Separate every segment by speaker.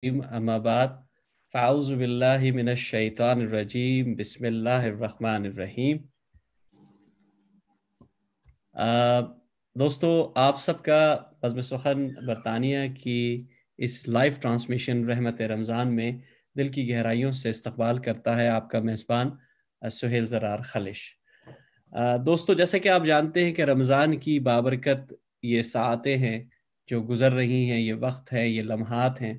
Speaker 1: اما بعد فاعوذ باللہ من الشیطان الرجیم بسم اللہ الرحمن الرحیم۔ دوستو، آپ سب کا بزم سخن برطانیہ کی اس لائیو ٹرانسمیشن رحمت رمضان میں دل کی گہرائیوں سے استقبال کرتا ہے آپ کا میزبان سہیل زرار خلش۔ دوستو، جیسا کہ آپ جانتے ہیں کہ رمضان کی بابرکت یہ ساعتیں ہیں جو گزر رہی ہیں، یہ وقت ہے، یہ لمحات ہیں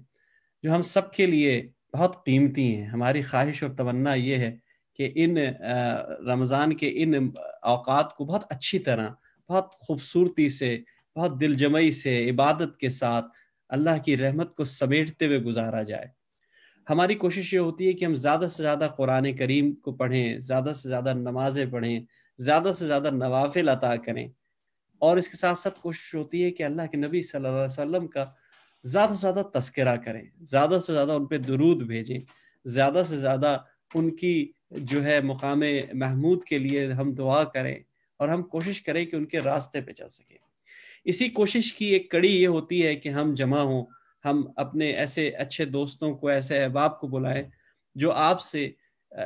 Speaker 1: جو ہم سب کے لیے بہت قیمتی ہیں۔ ہماری خواہش اور تمنا یہ ہے کہ ان رمضان کے ان اوقات کو بہت اچھی طرح، بہت خوبصورتی سے، بہت دل جمعی سے، عبادت کے ساتھ اللہ کی رحمت کو سمیٹتے ہوئے گزارا جائے۔ ہماری کوشش یہ ہوتی ہے کہ ہم زیادہ سے زیادہ قرآن کریم کو پڑھیں، زیادہ سے زیادہ نمازیں پڑھیں، زیادہ سے زیادہ نوافل عطا کریں، اور اس کے ساتھ ساتھ کوشش ہوتی ہے کہ اللہ کے نبی صلی اللہ علیہ وسلم کا زیادہ سے زیادہ تذکرہ کریں، زیادہ سے زیادہ ان پہ درود بھیجیں، زیادہ سے زیادہ ان کی جو ہے مقام محمود کے لیے ہم دعا کریں، اور ہم کوشش کریں کہ ان کے راستے پہ چل سکیں۔ اسی کوشش کی ایک کڑی یہ ہوتی ہے کہ ہم جمع ہوں، ہم اپنے ایسے اچھے دوستوں کو، ایسے احباب کو بلائیں جو آپ سے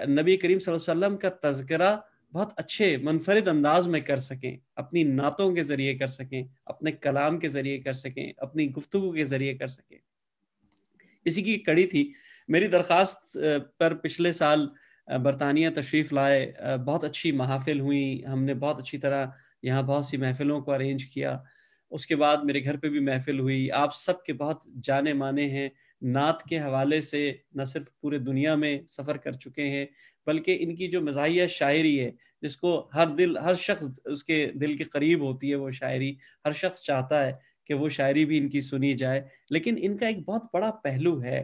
Speaker 1: نبی کریم صلی اللہ علیہ وسلم کا تذکرہ بہت اچھے منفرد انداز میں کر سکیں، اپنی نعتوں کے ذریعے کر سکیں، اپنے کلام کے ذریعے کر سکیں، اپنی گفتگو کے ذریعے کر سکیں۔ اسی کی کڑی تھی میری درخواست پر پچھلے سال برطانیہ تشریف لائے، بہت اچھی محافل ہوئی، ہم نے بہت اچھی طرح یہاں بہت سی محفلوں کو ارینج کیا۔ اس کے بعد میرے گھر پہ بھی محفل ہوئی۔ آپ سب کے بہت جانے مانے ہیں، نعت کے حوالے سے نہ صرف پورے دنیا میں سفر کر چکے ہیں، بلکہ ان کی جو مزاحیہ شاعری ہے، جس کو ہر شخص اس کے دل کے قریب ہوتی ہے، وہ شاعری ہر شخص چاہتا ہے کہ وہ شاعری بھی ان کی سنی جائے، لیکن ان کا ایک بہت بڑا پہلو ہے،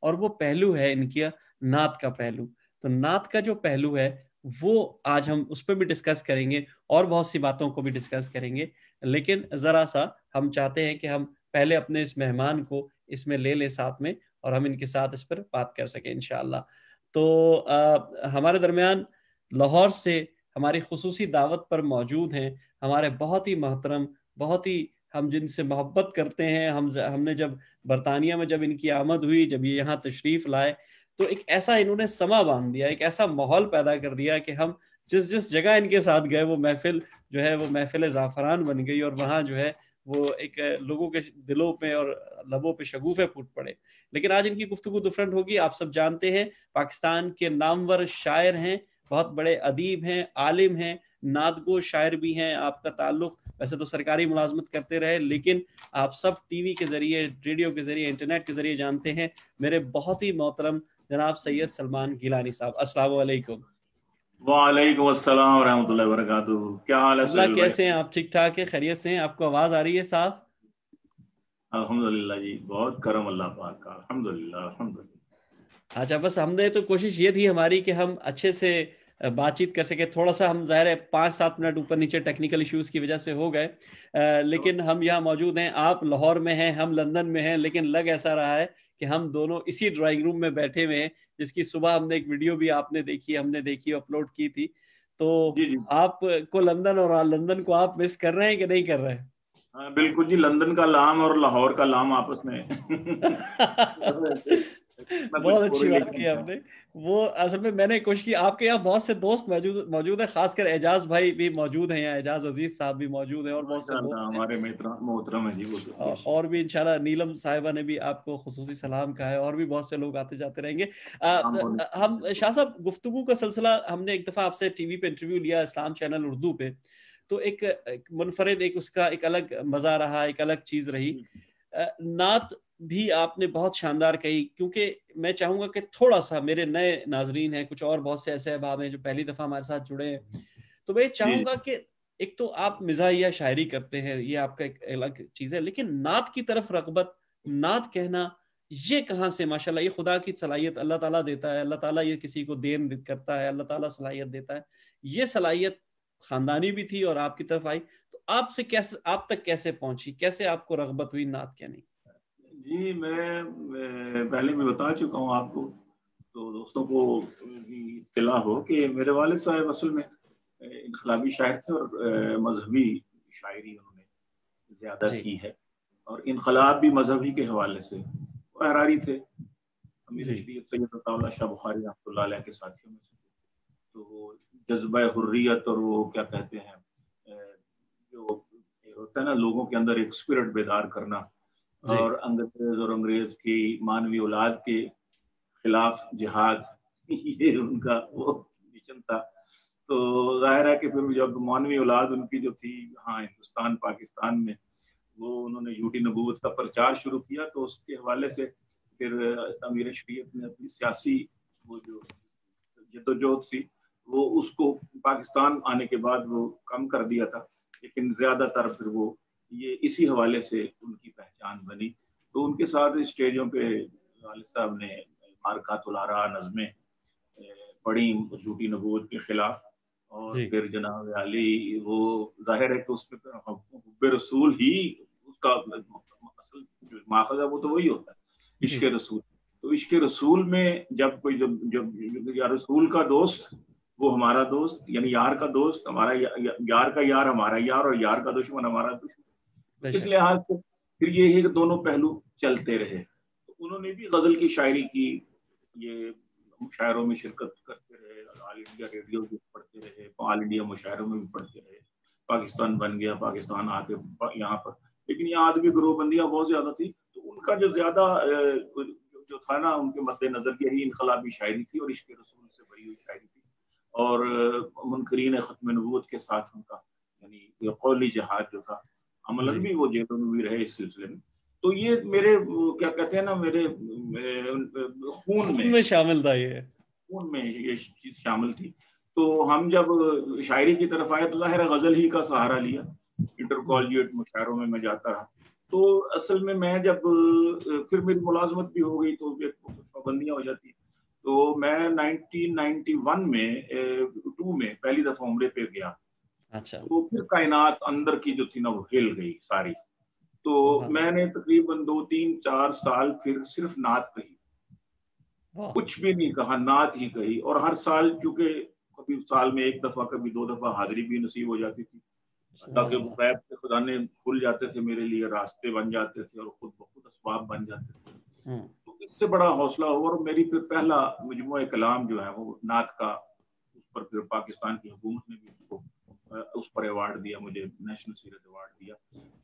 Speaker 1: اور وہ پہلو ہے ان کی نعت کا پہلو۔ تو نعت کا جو پہلو ہے وہ آج ہم اس پہ بھی ڈسکس کریں گے، اور بہت سی باتوں کو بھی ڈسکس کریں گے، لیکن ذرا سا ہم چاہتے ہیں کہ ہم پہلے اپنے اس مہمان کو اس میں لے لیں ساتھ میں، اور ہم ان کے ساتھ اس پر بات کر سکیں انشاءاللہ۔ تو ہمارے درمیان لاہور سے ہماری خصوصی دعوت پر موجود ہیں ہمارے بہت ہی محترم، بہت ہی ہم جن سے محبت کرتے ہیں، ہم نے جب برطانیہ میں جب ان کی آمد ہوئی، جب یہ یہاں تشریف لائے، تو ایک ایسا انہوں نے سما باندھ دیا، ایک ایسا ماحول پیدا کر دیا کہ ہم جس جگہ ان کے ساتھ گئے وہ محفل جو ہے وہ محفل زعفران بن گئی، اور وہاں جو ہے وہ ایک لوگوں کے دلوں پہ اور لبوں پہ شگوفے پھوٹ پڑے۔ لیکن آج ان کی گفتگو ڈفرینٹ ہوگی۔ آپ سب جانتے ہیں پاکستان کے نامور شاعر ہیں، بہت بڑے ادیب ہیں، عالم ہیں، نعت گو شاعر بھی ہیں۔ آپ کا تعلق ویسے تو سرکاری ملازمت کرتے رہے، لیکن آپ سب ٹی وی کے ذریعے، ریڈیو کے ذریعے، انٹرنیٹ کے ذریعے جانتے ہیں میرے بہت ہی محترم جناب سید سلمان گیلانی صاحب۔ السلام علیکم۔
Speaker 2: وعلیکم السلام ورحمۃ اللہ وبرکاتہ۔ کیا حال ہے سہیل بھائی؟
Speaker 1: کیسے ہیں آپ؟ ٹھیک ٹھاک ہے؟ خیریت سے ہیں؟ آپ کو آواز آ رہی ہے صاحب؟
Speaker 2: الحمدللہ جی، بہت کرم اللہ پاک کا، الحمدللہ الحمدللہ۔
Speaker 1: اچھا، بس ہم نے تو کوشش یہ تھی ہماری کہ ہم اچھے سے بات چیت کر سکے۔ تھوڑا سا ہم ظاہر ہے 5-7 منٹ اوپر نیچے ٹیکنیکل ایشوز کی وجہ سے ہو گئے، لیکن ہم یہاں موجود ہیں۔ آپ لاہور میں ہیں، ہم لندن میں ہیں، لیکن لگ ایسا رہا ہے کہ ہم دونوں اسی ڈرائنگ روم میں بیٹھے ہوئے ہیں، جس کی صبح ہم نے ایک ویڈیو بھی آپ نے دیکھی، ہم نے دیکھی، اپلوڈ کی تھی۔ تو
Speaker 2: جی
Speaker 1: آپ کو لندن اور لندن کو آپ مس کر رہے ہیں کہ نہیں کر رہے ہیں؟
Speaker 2: ہاں بالکل جی، لندن کا لام اور لاہور کا لام آپس میں
Speaker 1: بہت اچھی بات کی آپ نے۔ وہ اصل میں نے کوشش کی، آپ کے یہاں بہت سے دوست موجود ہیں، خاص کر اعجاز بھائی بھی موجود ہیں یہاں، اعجاز عزیز صاحب بھی موجود ہیں، اور بہت سے دوست ہیں
Speaker 2: ہمارے محترم ہیں جی وہ،
Speaker 1: اور بھی انشاءاللہ نیلم صاحبہ نے بھی آپ کو خصوصی سلام کہا ہے، اور بھی بہت سے لوگ آتے جاتے رہیں گے۔ ہم شاہ صاحب گفتگو کا سلسلہ، ہم نے ایک دفعہ آپ سے ٹی وی پہ انٹرویو لیا اسلام چینل اردو پہ، تو ایک منفرد، ایک اس کا ایک الگ مزہ رہا، ایک الگ چیز رہی۔ نعت بھی آپ نے بہت شاندار کہی، کیونکہ میں چاہوں گا کہ تھوڑا سا میرے نئے ناظرین ہیں، کچھ اور بہت سے ایسے احباب ہیں جو پہلی دفعہ ہمارے ساتھ جڑے ہیں، تو میں چاہوں گا کہ ایک تو آپ مزاحیہ شاعری کرتے ہیں، یہ آپ کا ایک الگ چیز ہے، لیکن نعت کی طرف رغبت، نعت کہنا، یہ کہاں سے؟ ماشاءاللہ یہ خدا کی صلاحیت اللہ تعالیٰ دیتا ہے، اللہ تعالیٰ یہ کسی کو دین کرتا ہے، اللہ تعالیٰ صلاحیت دیتا ہے، یہ صلاحیت خاندانی بھی تھی اور آپ کی طرف آئی، تو آپ سے کیسے، آپ تک کیسے پہنچی، کیسے آپ کو رغبت ہوئی نعت کہنے کی؟
Speaker 2: جی میں پہلے بھی بتا چکا ہوں آپ کو، تو دوستوں کو بھی اطلاع ہو کہ میرے والد صاحب اصل میں انقلابی شاعر تھے، اور مذہبی شاعری انہوں نے زیادہ کی ہے، اور انقلاب بھی مذہبی کے حوالے سے، وہ احراری تھے، امیر شریعت سید عطا اللہ شاہ بخاری رحمۃ اللہ علیہ کے ساتھیوں میں سے. تو وہ جذبہ حریت اور وہ کیا کہتے ہیں جو ہوتا ہے نا لوگوں کے اندر ایک اسپرٹ بیدار کرنا اور انگریز کی مانوی اولاد کے خلاف جہاد، یہ ان کا وہ مشن تھا. تو ظاہر ہے کہ پھر جب مانوی اولاد ان کی جو تھی ہاں ہندوستان پاکستان میں، وہ انہوں نے جھوٹی نبوت کا پرچار شروع کیا. تو اس کے حوالے سے پھر امیر شریعت نے اپنی سیاسی وہ جو جدوجہد تھی وہ اس کو پاکستان آنے کے بعد وہ کم کر دیا تھا، لیکن زیادہ تر پھر وہ یہ اسی حوالے سے ان کی پہچان بنی. تو ان کے ساتھ اسٹیجوں پہ والد صاحب نے مارکات الارا نظمیں پڑھی جھوٹی نبوت کے خلاف. اور پھر جناب علی وہ ظاہر ہے کہ اس پہ حب رسول ہی اس کا اصل جو ماخذ ہے وہ تو وہی ہوتا ہے عشق رسول. تو عشق رسول میں جب کوئی جب یا رسول کا دوست وہ ہمارا دوست، یعنی یار کا دوست ہمارا، یار کا یار ہمارا یار، اور یار کا دشمن ہمارا دشمن، اس لحاظ سے پھر یہ دونوں پہلو چلتے رہے. انہوں نے بھی غزل کی شاعری کی، یہ مشاعروں میں شرکت کرتے رہے، آل انڈیا ریڈیو بھی پڑھتے رہے، آل انڈیا مشاعروں میں بھی پڑھتے رہے. پاکستان بن گیا، پاکستان آ کے یہاں پر، لیکن یہاں آدمی گروہ بندیاں بہت زیادہ تھی. تو ان کا جو زیادہ جو تھا نا ان کے مد نظر یہی انقلابی شاعری تھی اور عشق رسول سے بھری ہوئی شاعری تھی. اور منکرین ختم نبوت کے ساتھ ان کا یعنی قولی جہاد جو تھا، عملاً بھی وہ جیلوں میں بھی رہے اس سلسلے میں. تو یہ میرے کیا کہتے ہیں نا میرے خون میں
Speaker 1: شامل تھا، یہ
Speaker 2: خون میں یہ چیز شامل تھی. تو ہم جب شاعری کی طرف آئے تو ظاہر غزل ہی کا سہارا لیا. انٹر کالجیٹ مشاعروں میں جاتا رہا. تو اصل میں جب پھر میری ملازمت بھی ہو گئی تو کچھ پابندیاں ہو جاتی. تو میں 1991 میں 2 میں پہلی دفعہ عمرے پہ گیا. تو پھر کائنات اندر کی جو تھی نا وہ ہل گئی ساری. تو میں نے تقریباً 2 3 4 سال پھر صرف نعت کہی، کچھ بھی نہیں کہا، نعت ہی کہی. اور ہر سال چونکہ کبھی سال میں 1 دفعہ کبھی 2 دفعہ حاضری بھی نصیب ہو جاتی تھی، تاکہ غیب کے خزانے کھل جاتے تھے میرے لیے، راستے بن جاتے تھے اور خود بخود اسباب بن جاتے تھے. تو اس سے بڑا حوصلہ ہوا. اور میری پھر پہلا مجموعہ کلام جو ہے وہ نعت کا، اس پر پھر پاکستان کی حکومت نے بھی اس پر ایوارڈ دیا، مجھے نیشنل سیرت ایوارڈ دیا.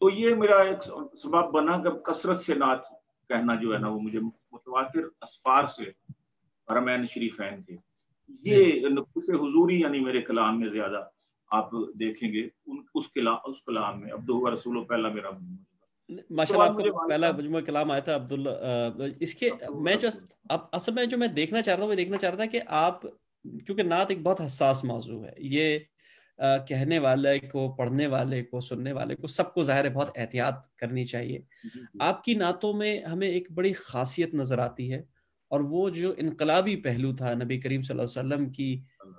Speaker 2: تو یہ میرا ایک سبب بنا کہ کثرت سے نعت کہنا جو ہے نا وہ مجھے متواتر اسفار سے حرمین شریفین کے یہ نقص حضوری یعنی میرے کلام میں زیادہ آپ دیکھیں گے. اس کلام میں عبدہ و رسول پہلا میرا
Speaker 1: ماشاءاللہ آپ کا پہلا مجموعہ کلام آیا تھا عبداللہ. اس کے میں جو اصل میں جو میں دیکھنا چاہ رہا ہوں وہ دیکھنا چاہ رہا تھا کہ آپ، کیونکہ نعت ایک بہت حساس موضوع ہے، یہ کہنے والے کو، پڑھنے والے کو، سننے والے کو، سب کو ظاہر ہے بہت احتیاط کرنی چاہیے. آپ کی نعتوں میں ہمیں ایک بڑی خاصیت نظر آتی ہے، اور وہ جو انقلابی پہلو تھا نبی کریم صلی اللہ علیہ وسلم کی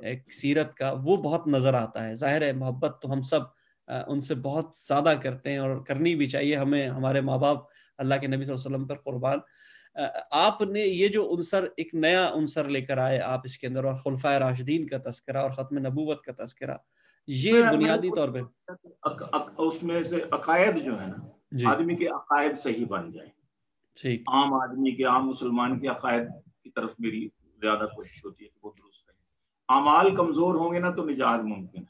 Speaker 1: ایک سیرت کا، وہ بہت نظر آتا ہے. ظاہر ہے محبت تو ہم سب ان سے بہت زیادہ کرتے ہیں اور کرنی بھی چاہیے. ہمیں ہمارے ماں باپ اللہ کے نبی صلی اللہ علیہ وسلم پر قربان. آپ نے یہ جو عنصر، ایک نیا عنصر لے کر آئے آپ اس کے اندر، اور خلفائے راشدین کا تذکرہ اور ختم نبوت کا تذکرہ، یہ بنیادی طور پہ
Speaker 2: اس میں سے عقائد جو ہے نا آدمی کے عقائد صحیح بن جائیں. عام آدمی کے، عام مسلمان کے عقائد کی طرف میری زیادہ کوشش ہوتی ہے کہ وہ درست رہے. اعمال کمزور ہوں گے نا تو نجات ممکن ہے.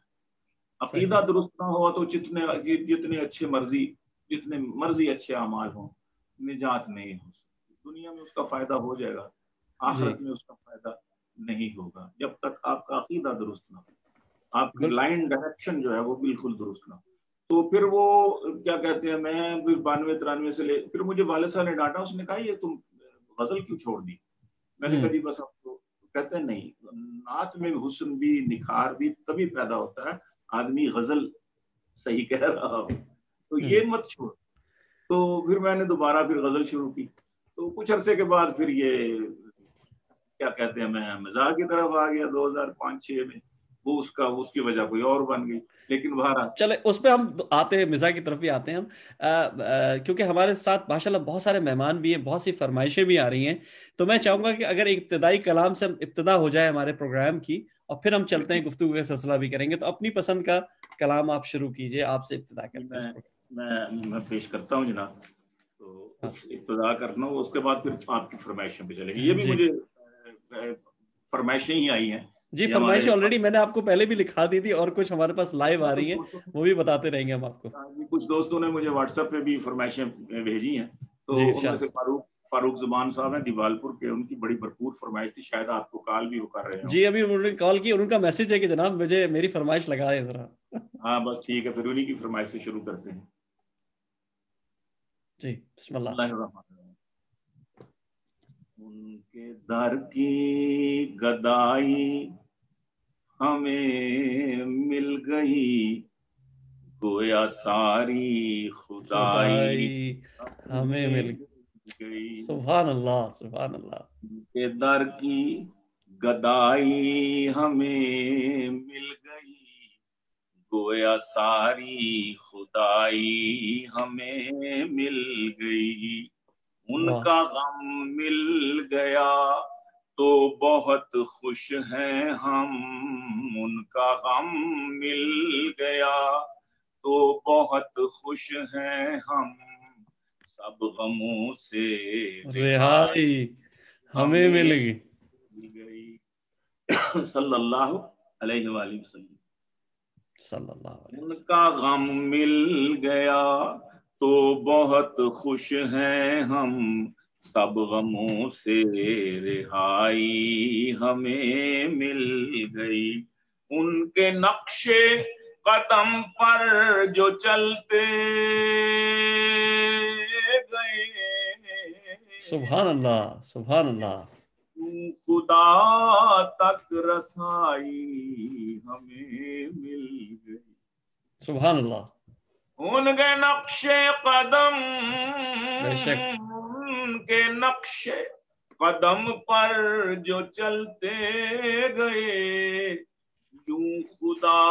Speaker 2: عقیدہ درست نہ ہوا تو جتنے اچھے مرضی اچھے اعمال ہوں، نجات نہیں ہو سکتی. دنیا میں اس کا فائدہ ہو جائے گا، آخرت میں اس کا فائدہ نہیں ہوگا جب تک آپ کا عقیدہ درست نہ ہو، آپ کی لائن ڈائریکشن جو ہے وہ بالکل درست نہ ہو. تو پھر وہ کیا کہتے ہیں، میں 92-93 سے پھر مجھے والد صاحب نے ڈانٹا. اس نے کہا یہ تم غزل کیوں چھوڑ دی؟ میں نے کہا جی بس اب تو کہتے ہیں نہیں، نعت میں حسن بھی نکھار بھی تبھی پیدا ہوتا ہے آدمی غزل صحیح کہہ رہا ہو، تو یہ مت چھوڑ. تو پھر میں نے دوبارہ پھر غزل شروع کی. تو کچھ عرصے کے بعد پھر یہ کیا کہتے ہیں میں مزاح کی طرف آ گیا 2005-06 میں. وہ اس کی وجہ کوئی اور بن گئی. لیکن بہرحال
Speaker 1: چلے اس پہ ہم آتے ہیں، مزاح کی طرف بھی آتے ہیں ہم، کیونکہ ہمارے ساتھ ماشاءاللہ بہت سارے مہمان بھی ہیں، بہت سی فرمائشیں بھی آ رہی ہیں. تو میں چاہوں گا کہ اگر ابتدائی کلام سے ابتدا ہو جائے ہمارے پروگرام کی، اور پھر ہم چلتے ہیں، گفتگو کا سلسلہ بھی کریں گے. تو اپنی پسند کا کلام آپ شروع کیجئے، آپ سے ابتدا کرتے ہیں.
Speaker 2: میں پیش کرتا ہوں جناب. تو ابتدا کرنا ہو، اس کے بعد پھر آپ کی فرمائشوں پہ چلیں گے. یہ بھی مجھے فرمائشیں ہی آئی ہیں
Speaker 1: جی. فرمائش آلریڈی میں نے آپ کو پہلے بھی لکھا دی تھی اور کچھ ہمارے پاس لائیو آ رہی ہیں، وہ بھی بتاتے رہیں گے ہم آپ کو.
Speaker 2: کچھ دوستوں نے مجھے واٹس ایپ پہ بھی فرمائشیں بھیجی ہیں، تو
Speaker 1: جی
Speaker 2: ان میں سے فاروق زبان صاحب ہیں دیوالپور کے، ان کی بڑی بھرپور فرمائش تھی، شاید آپ کو کال بھی وہ کر رہے ہوں.
Speaker 1: جی ابھی انہوں نے کال کی اور ان کا میسج ہے کہ جناب مجھے میری فرمائش لگا دیں ذرا.
Speaker 2: ہاں بس ٹھیک ہے، پھر انہی کی فرمائش سے شروع کرتے ہیں.
Speaker 1: جی بسم اللہ.
Speaker 2: اللہ الرحمن الرحیم. ان کے در کی گدائی ہمیں مل گئی، گویا ساری خدائی
Speaker 1: ہمیں مل
Speaker 2: گئی.
Speaker 1: سبحان اللہ سبحان اللہ.
Speaker 2: ان کے در کی گدائی ہمیں مل گئی، گویا ساری خدائی ہمیں مل گئی. ان کا غم مل گیا تو بہت خوش ہیں ہم، ان کا غم مل گیا تو بہت خوش ہیں ہم، سب غموں سے
Speaker 1: رہائی ہمیں مل
Speaker 2: گئی. صلی اللہ علیہ وآلہ وسلم.
Speaker 1: صلی اللہ علیہ
Speaker 2: ان
Speaker 1: وسلم.
Speaker 2: کا غم مل گیا تو بہت خوش ہیں ہم، سب غموں سے رہائی ہمیں مل گئی. ان کے نقش قدم پر جو چلتے گئے،
Speaker 1: سبحان اللہ سبحان اللہ.
Speaker 2: خدا تک رسائی ہمیں مل گئی.
Speaker 1: سبحان اللہ.
Speaker 2: ان کے نقش قدم،
Speaker 1: بے شک
Speaker 2: ان کے نقش قدم پر جو چلتے گئے، یوں خدا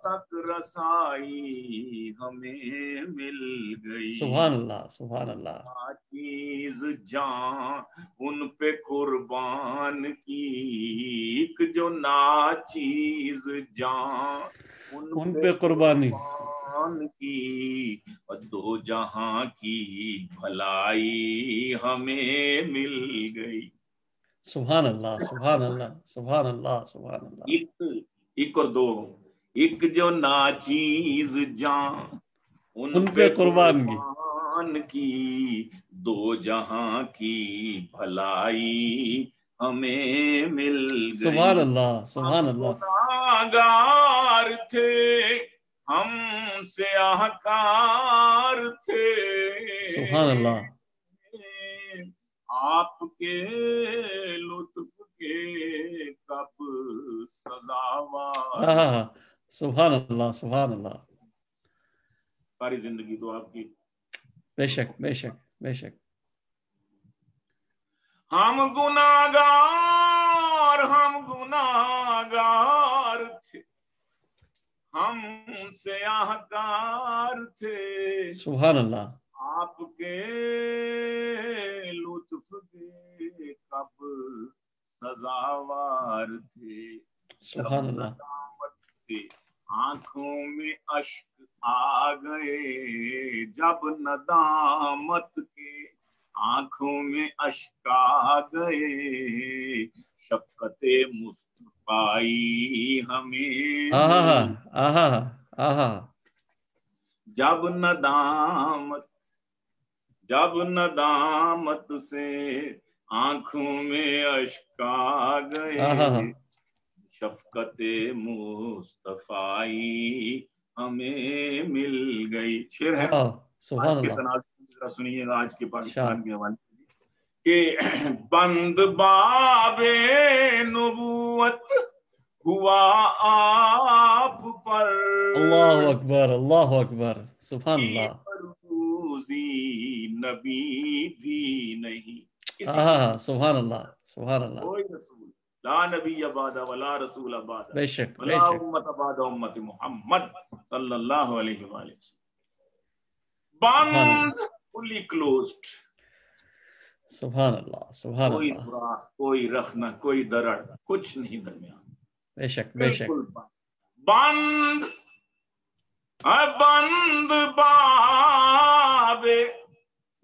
Speaker 2: تک رسائی ہمیں مل گئی.
Speaker 1: سبحان اللہ سبحان اللہ.
Speaker 2: چیز جان ان پہ قربان کی، ایک جو ناچیز جان
Speaker 1: ان پہ قربانی
Speaker 2: کی، اور دو جہاں کی بھلائی ہمیں مل گئی.
Speaker 1: سبحان اللہ سبحان اللہ سبحان اللہ سبحان اللہ.
Speaker 2: ایک اور دو. ایک جو ناچیز جان
Speaker 1: ان پہ قربان
Speaker 2: کی، دو جہاں کی بھلائی ہمیں مل گئی.
Speaker 1: سبحان اللہ سبحان اللہ.
Speaker 2: گناہگار تھے ہم سیاہکار تھے،
Speaker 1: سبحان اللہ.
Speaker 2: آپ کے لطف کے کب سزاوار.
Speaker 1: سبحان اللہ سبحان اللہ.
Speaker 2: ساری زندگی تو آپ کی.
Speaker 1: بے شک بے شک بے شک.
Speaker 2: ہم گناہگار تھے، ہم سیاہکار تھے،
Speaker 1: سبحان اللہ.
Speaker 2: آپ کے لطف کے کب سزاوار تھے.
Speaker 1: سبحان اللہ.
Speaker 2: ندامت سے آنکھوں میں اشک آ گئے، جب ندامت کے آنکھوں میں اشک آ گئے، شفقت مصطفی ہمیں جب ندامت سے آنکھوں میں اشک آ گئے، شفقت مصطفی ہمیں مل گئی. شعر ہے آج کے تناظر سنیے گا، آج کے پاکستان کے حوالے کہ بند باب نبوت ہوا آپ پر،
Speaker 1: اللہ اکبر اللہ اکبر. سبحان اللہ.
Speaker 2: نبی بھی نہیں.
Speaker 1: سبحان اللہ سبحان اللہ.
Speaker 2: کوئی رسول لا نبی بعد ولا رسول بعد،
Speaker 1: بے شک بے
Speaker 2: ولا
Speaker 1: شک.
Speaker 2: امت بعد امت محمد صلی اللہ علیہ وآلہ وسلم. بند فلی کلوزڈ.
Speaker 1: سبحان اللہ سبحان
Speaker 2: کوئی
Speaker 1: اللہ.
Speaker 2: سوراخ، کوئی رخنہ، کوئی درڑ، کچھ نہیں درمیان.
Speaker 1: بے شک بے شک.
Speaker 2: بالکل بند. بند باب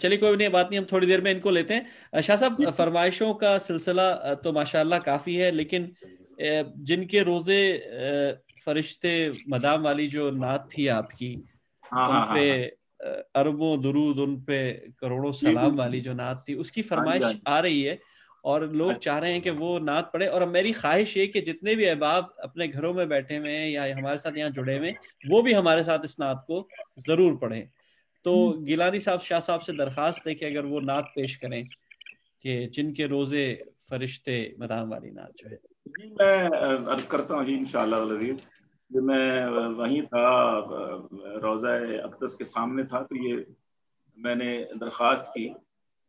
Speaker 1: چلیے کوئی نہیں، بات نہیں، ہم تھوڑی دیر میں ان کو لیتے ہیں. شاہ صاحب، فرمائشوں کا سلسلہ تو ماشاءاللہ کافی ہے، لیکن جن کے روزے فرشتے مدام والی جو نعت تھی آپ کی، ان پہ اربوں درود، ان پہ کروڑوں سلام والی جو نعت تھی، اس کی فرمائش آ رہی ہے اور لوگ چاہ رہے ہیں کہ وہ نعت پڑھے. اور میری خواہش یہ کہ جتنے بھی احباب اپنے گھروں میں بیٹھے ہوئے ہیں یا ہمارے ساتھ یہاں جڑے ہوئے ہیں، وہ بھی ہمارے ساتھ اس نعت کو ضرور پڑھیں. تو گیلانی صاحب، شاہ صاحب سے درخواست ہے کہ اگر وہ نعت پیش کریں کہ جن کے روزے فرشتے مدام والی نعت جو ہے.
Speaker 2: جی میں عرض کرتا ہوں جی انشاءاللہ العزیز. میں وہیں تھا، روضہ اقدس کے سامنے تھا، تو یہ میں نے درخواست کی.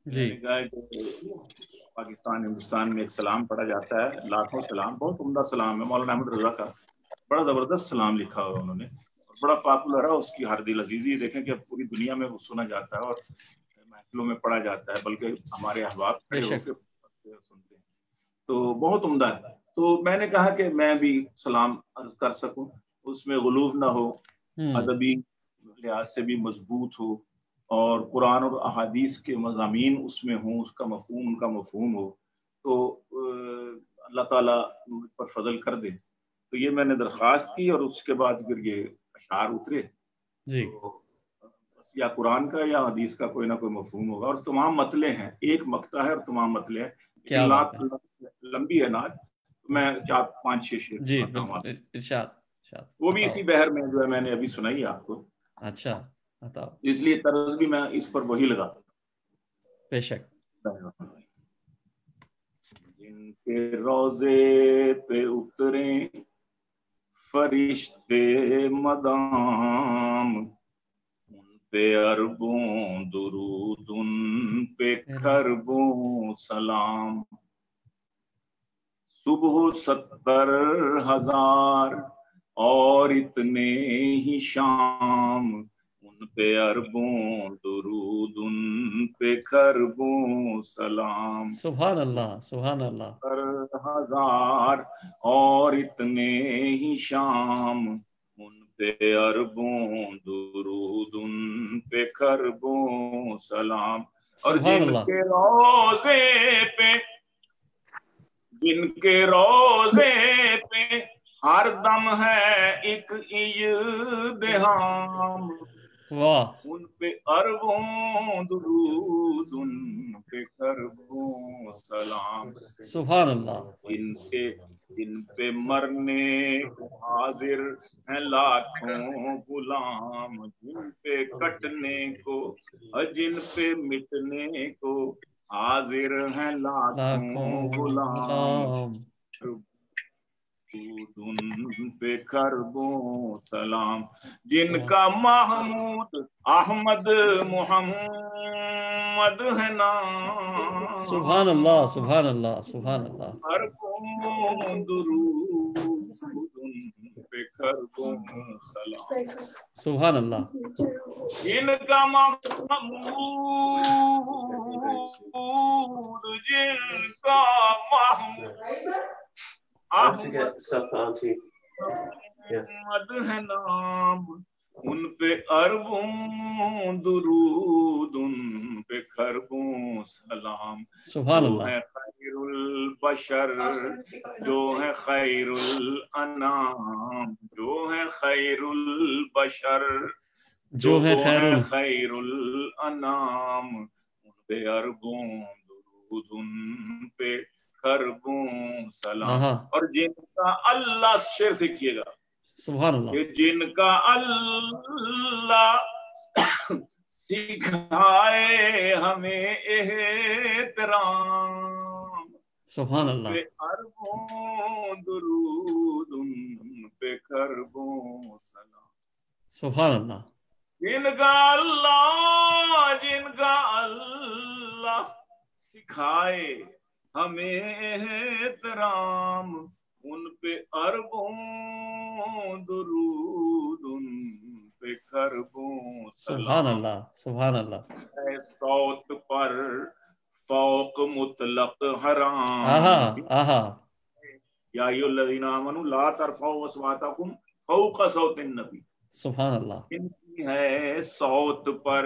Speaker 2: میں نے کہا کہ پاکستان ہندوستان میں ایک سلام پڑھا جاتا ہے، لاکھوں سلام، بہت عمدہ سلام ہے مولانا احمد رضا کا، بڑا زبردست سلام لکھا ہوا انہوں نے، بڑا پاپولر ہے. اس کی ہر دل عزیزی دیکھیں کہ پوری دنیا میں وہ سنا جاتا ہے اور محفلوں میں پڑھا جاتا ہے، بلکہ ہمارے احباب کھڑے ہو کے سنتے ہیں، تو بہت عمدہ ہے. تو میں نے کہا کہ میں بھی سلام عرض کر سکوں، اس میں غلوف نہ ہو، ادبی لحاظ سے بھی مضبوط ہو، اور قرآن اور احادیث کے مضامین اس میں ہوں، اس کا مفہوم ان کا مفہوم ہو، تو اللہ تعالیٰ مجھ پر فضل کر دے. تو یہ میں نے درخواست کی، اور اس کے بعد پھر یہ اشعار اترے.
Speaker 1: جی،
Speaker 2: یا قرآن کا یا حدیث کا کوئی نہ کوئی مفہوم ہوگا، اور تمام مطلع ہیں، ایک مقطع ہے اور تمام مطلع ہیں.
Speaker 1: کیا بات ہے،
Speaker 2: لمبی ہے نعت، میں 4-5-6 شعر
Speaker 1: جی
Speaker 2: سناتا ہوں.
Speaker 1: بالکل، ارشاد،
Speaker 2: وہ بھی اسی بحر میں جو ہے میں نے ابھی سنائی آپ کو.
Speaker 1: اچھا بتاؤ.
Speaker 2: اس لیے طرز بھی میں اس پر وہی لگا.
Speaker 1: بے شک.
Speaker 2: جن کے روزے پہ اترے فرشتے مدام، ان پہ اربوں درود، ان پہ کھربوں سلام. صبح 70,000 اور اتنے ہی شام، ان پہ اربوں درود، ان پہ کھربوں سلام.
Speaker 1: سبحان اللہ، سبحان اللہ.
Speaker 2: 70,000 اور اتنے ہی شام، ان پہ اربوں درود، ان پہ کھربوں سلام. اور جن کے روزے پہ، جن کے روزے پہ ہر دم ہے ایک اژدہام، ان پہ اربوں درود، ان پہ کھربوں سلام.
Speaker 1: سبحان اللہ.
Speaker 2: جن پہ مرنے کو حاضر ہیں لاکھوں غلام، جن پہ کٹنے کو، جن پہ مٹنے کو حاضر ہیں لاکھوں غلام. ان پہ کھربوں سلام. جن کا محمود احمد محمد ہے نام،
Speaker 1: سبحان اللہ، سبحان اللہ، سبحان اللہ.
Speaker 2: کھربوں درود، ان پہ کھربوں سلام.
Speaker 1: سبحان اللہ.
Speaker 2: جن کا محمود، جن کا محمود احمد ہے نام، ان پہ اربوں درود، ان پہ کھربوں سلام.
Speaker 1: سبحان
Speaker 2: جو
Speaker 1: اللہ.
Speaker 2: ہے خیر البشر، جو ہے خیر الانام، جو ہے خیر البشر، جو ہے خیر الانام، ان پہ اربوں درود، ان پہ کھربوں سلام. اور جن کا اللہ، شعر دیکھیے گا،
Speaker 1: سبحان اللہ،
Speaker 2: کہ جن کا اللہ سکھائے ہمیں احترام،
Speaker 1: سبحان اللہ،
Speaker 2: ان پہ اربوں درود، ان پہ کھربوں سلام.
Speaker 1: سبحان اللہ.
Speaker 2: جن کا اللہ، جن کا اللہ سکھائے ہمیں احترام، ان پہ اربوں درود، ان پہ کھربوں سلام.
Speaker 1: سبحان اللہ، سبحان اللہ.
Speaker 2: اے صوت پر فوق مطلق حرام، یا ایھا الذین آمنوا لا ترفعوا اصواتکم فوق صوت النبی.
Speaker 1: سبحان اللہ.
Speaker 2: ان کی ہے صوت پر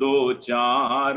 Speaker 2: 2-4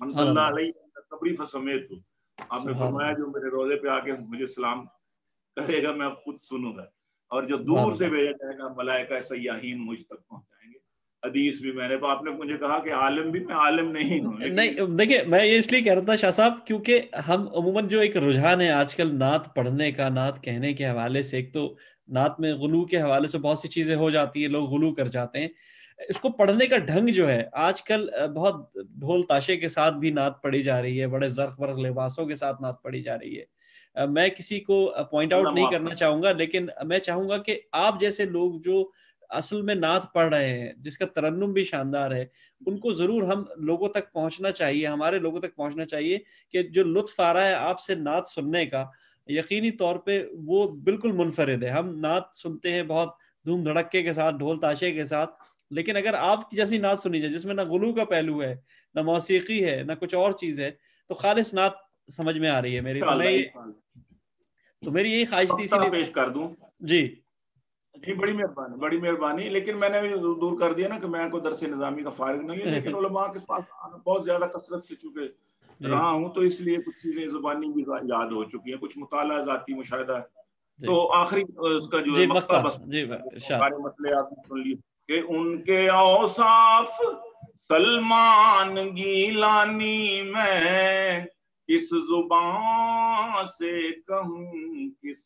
Speaker 2: من صلی علیہ قبری فسمیت، آپ نے فرمایا جو میرے روزے پہ آ کے مجھے سلام کرے گا میں خود سنوں گا، اور جو دور سے بھیجا جائے گا ملائکہ سیاحین مجھ تک پہنچائیں گے۔ حدیث بھی میں نے، آپ نے مجھے کہا کہ عالم بھی، میں عالم نہیں ہوں،
Speaker 1: نہیں دیکھیں میں یہ اس لیے کہہ رہا تھا شاہ صاحب کیونکہ ہم عموماً جو ایک رجحان ہے آج کل نعت پڑھنے کا، نعت کہنے کے حوالے سے، ایک تو نعت میں غلو کے حوالے سے بہت سی چیزیں ہو جاتی ہیں، لوگ غلو کر جاتے ہیں، اس کو پڑھنے کا ڈھنگ جو ہے آج کل بہت ڈھول تاشے کے ساتھ بھی نعت پڑھی جا رہی ہے، بڑے زرق برق لباسوں کے ساتھ نعت پڑھی جا رہی ہے۔ میں کسی کو پوائنٹ آؤٹ نہیں کرنا چاہوں گا، لیکن میں چاہوں گا کہ آپ جیسے لوگ جو اصل میں نعت پڑھ رہے ہیں، جس کا ترنم بھی شاندار ہے، ان کو ضرور ہم لوگوں تک پہنچنا چاہیے، ہمارے لوگوں تک پہنچنا چاہیے کہ جو لطف آ رہا ہے آپ سے نعت سننے کا، یقینی طور پہ وہ بالکل منفرد ہے۔ ہم نعت سنتے ہیں بہت دھوم دھڑکے کے ساتھ، ڈھول تاشے کے ساتھ، لیکن اگر آپ کی جیسی نعت سنی جائے جس میں نہ غلو کا پہلو ہے، نہ موسیقی ہے، نہ کچھ اور چیز ہے، تو خالص نعت سمجھ میں آ رہی ہے میری۔ تو میری یہی خواہش تھی، اسی لیے
Speaker 2: پیش کر دوں۔
Speaker 1: جی
Speaker 2: جی بڑی مہربانی، بڑی مہربانی، لیکن میں نے بھی دور کر دیا نا کہ میں کوئی درس نظامی کا فارغ نہیں ہے، لیکن علماء کے پاس بہت زیادہ کثرت سے چونکہ رہا ہوں تو اس لیے کچھ چیزیں زبانی بھی یاد ہو چکی ہیں، کچھ مطالعہ ذاتی مشاہدہ ہے۔ تو آخری اس کا جو ہے مقطع بس سارے مسئلے آپ نے سن لیے کہ ان کے اوصاف سلمان گیلانی میں کس زبان سے کہوں، کس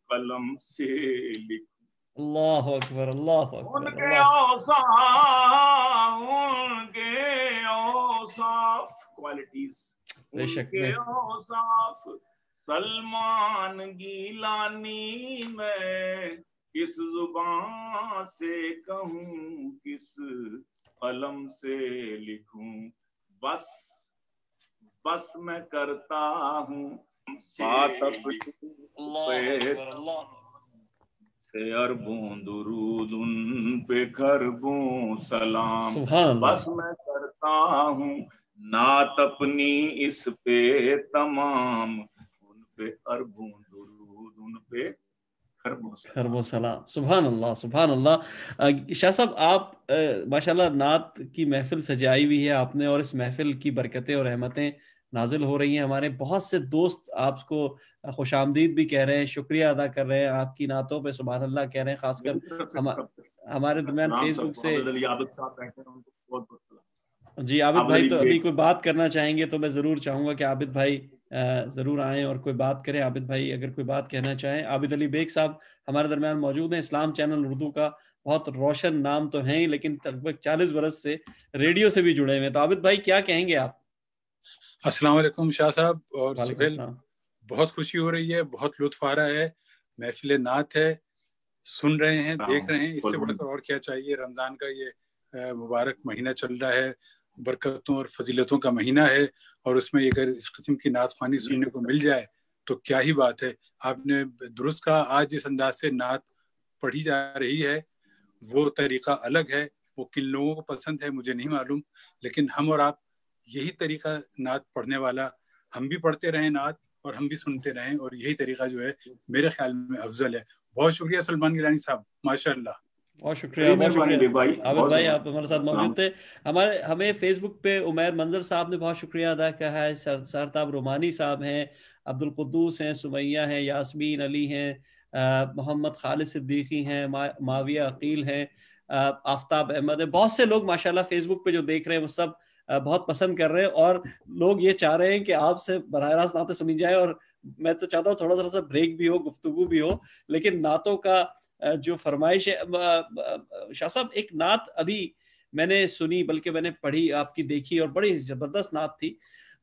Speaker 2: قلم سے لکھوں۔
Speaker 1: اللہ اکبر، اللہ اکبر،
Speaker 2: ان کے اوصاف کوالٹیز، ان کے اوصاف سلمان گیلانی میں کس زبان سے کہوں، کس قلم سے لکھوں۔ بس بس میں کرتا ہوں بات اربوں درود ان پہ کربوں سلام، بس میں کرتا ہوں نعت اپنی اس پہ تمام، ان پہ اربوں درود ان پہ
Speaker 1: خرب و سلام۔ سبحان اللہ، سبحان اللہ۔ شاہ صاحب آپ ماشاءاللہ نعت کی محفل سجائی ہوئی ہے آپ نے، اور اس محفل کی برکتیں اور رحمتیں نازل ہو رہی ہیں، ہمارے بہت سے دوست آپ کو خوش آمدید بھی کہہ رہے ہیں، شکریہ ادا کر رہے ہیں، آپ کی نعتوں پہ سبحان اللہ کہہ رہے ہیں، خاص کر ہمارے درمیان فیس بک سے۔ جی عابد بھائی تو ابھی کوئی بات کرنا چاہیں گے تو میں ضرور چاہوں گا کہ عابد بھائی ضرور آئیں اور کوئی بات کریں۔ عابد بھائی اگر کوئی بات کہنا چاہیں۔ عابد علی بیگ صاحب ہمارے درمیان موجود ہیں، اسلام چینل اردو کا بہت روشن نام تو ہیں ہی، لیکن تقریباً 40 برس سے ریڈیو سے بھی جڑے ہوئے ہیں۔ تو عابد بھائی کیا کہیں گے آپ؟
Speaker 3: السلام علیکم شاہ صاحب اور سہیل، بہت خوشی ہو رہی ہے، بہت لطف آ رہا ہے، محفل نعت ہے، سن رہے ہیں، دیکھ رہے ہیں، اس سے بڑھ کر اور کیا چاہیے۔ رمضان کا یہ مبارک مہینہ چل رہا ہے، برکتوں اور فضیلتوں کا مہینہ ہے، اور اس میں اگر اس قسم کی نعت خوانی سننے کو مل جائے تو کیا ہی بات ہے۔ آپ نے درست کہا، آج جس انداز سے نعت پڑھی جا رہی ہے وہ طریقہ الگ ہے، وہ کن لوگوں کو پسند ہے مجھے نہیں معلوم، لیکن ہم اور آپ یہی طریقہ نعت پڑھنے والا، ہم بھی پڑھتے رہیں نعت اور ہم بھی سنتے رہیں، اور یہی طریقہ جو ہے میرے خیال میں افضل ہے۔ بہت شکریہ سلمان گیلانی صاحب، ماشاء اللہ۔
Speaker 1: بہت شکریہ، بہت شکریہ عابد بھائی، آپ ہمارے ساتھ موجود تھے۔ ہمیں فیس بک پہ عمیر منظر صاحب نے بہت شکریہ ادا کیا ہے، سرتاب رومانی صاحب ہیں، عبد القدوس ہیں، سمیہ ہیں، یاسمین علی ہیں، محمد خالد صدیقی ہیں، معاویہ عقیل ہیں، آفتاب احمد ہیں، بہت سے لوگ ماشاءاللہ فیس بک پہ جو دیکھ رہے ہیں وہ سب بہت پسند کر رہے ہیں، اور لوگ یہ چاہ رہے ہیں کہ آپ سے براہ راست نعتیں سنی جائے، اور میں تو چاہتا ہوں تھوڑا سا بریک بھی ہو، گفتگو بھی ہو، لیکن نعتوں کا جو فرمائش ہے۔ شاہ صاحب ایک نعت ابھی میں نے سنی، بلکہ میں نے پڑھی، آپ کی دیکھی، اور بڑی زبردست نعت تھی،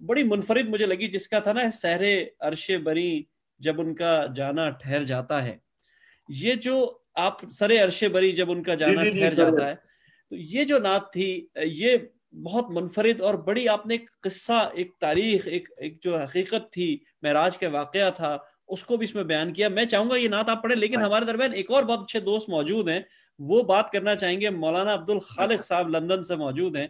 Speaker 1: بڑی منفرد مجھے لگی، جس کا تھا نا سحر عرش بری جب ان کا جانا ٹھہر جاتا ہے۔ یہ جو آپ سر عرش بری جب ان کا جانا ٹھہر جاتا ہے، تو یہ جو نعت تھی یہ بہت منفرد اور بڑی، آپ نے ایک قصہ، ایک تاریخ، ایک جو حقیقت تھی، معراج کا واقعہ تھا، اس کو بھی اس میں بیان کیا۔ میں چاہوں گا یہ نعت آپ پڑھیں، لیکن ہمارے درمیان ایک اور بہت اچھے دوست موجود ہیں، وہ بات کرنا چاہیں گے۔ مولانا عبد الخالق صاحب لندن سے موجود ہیں،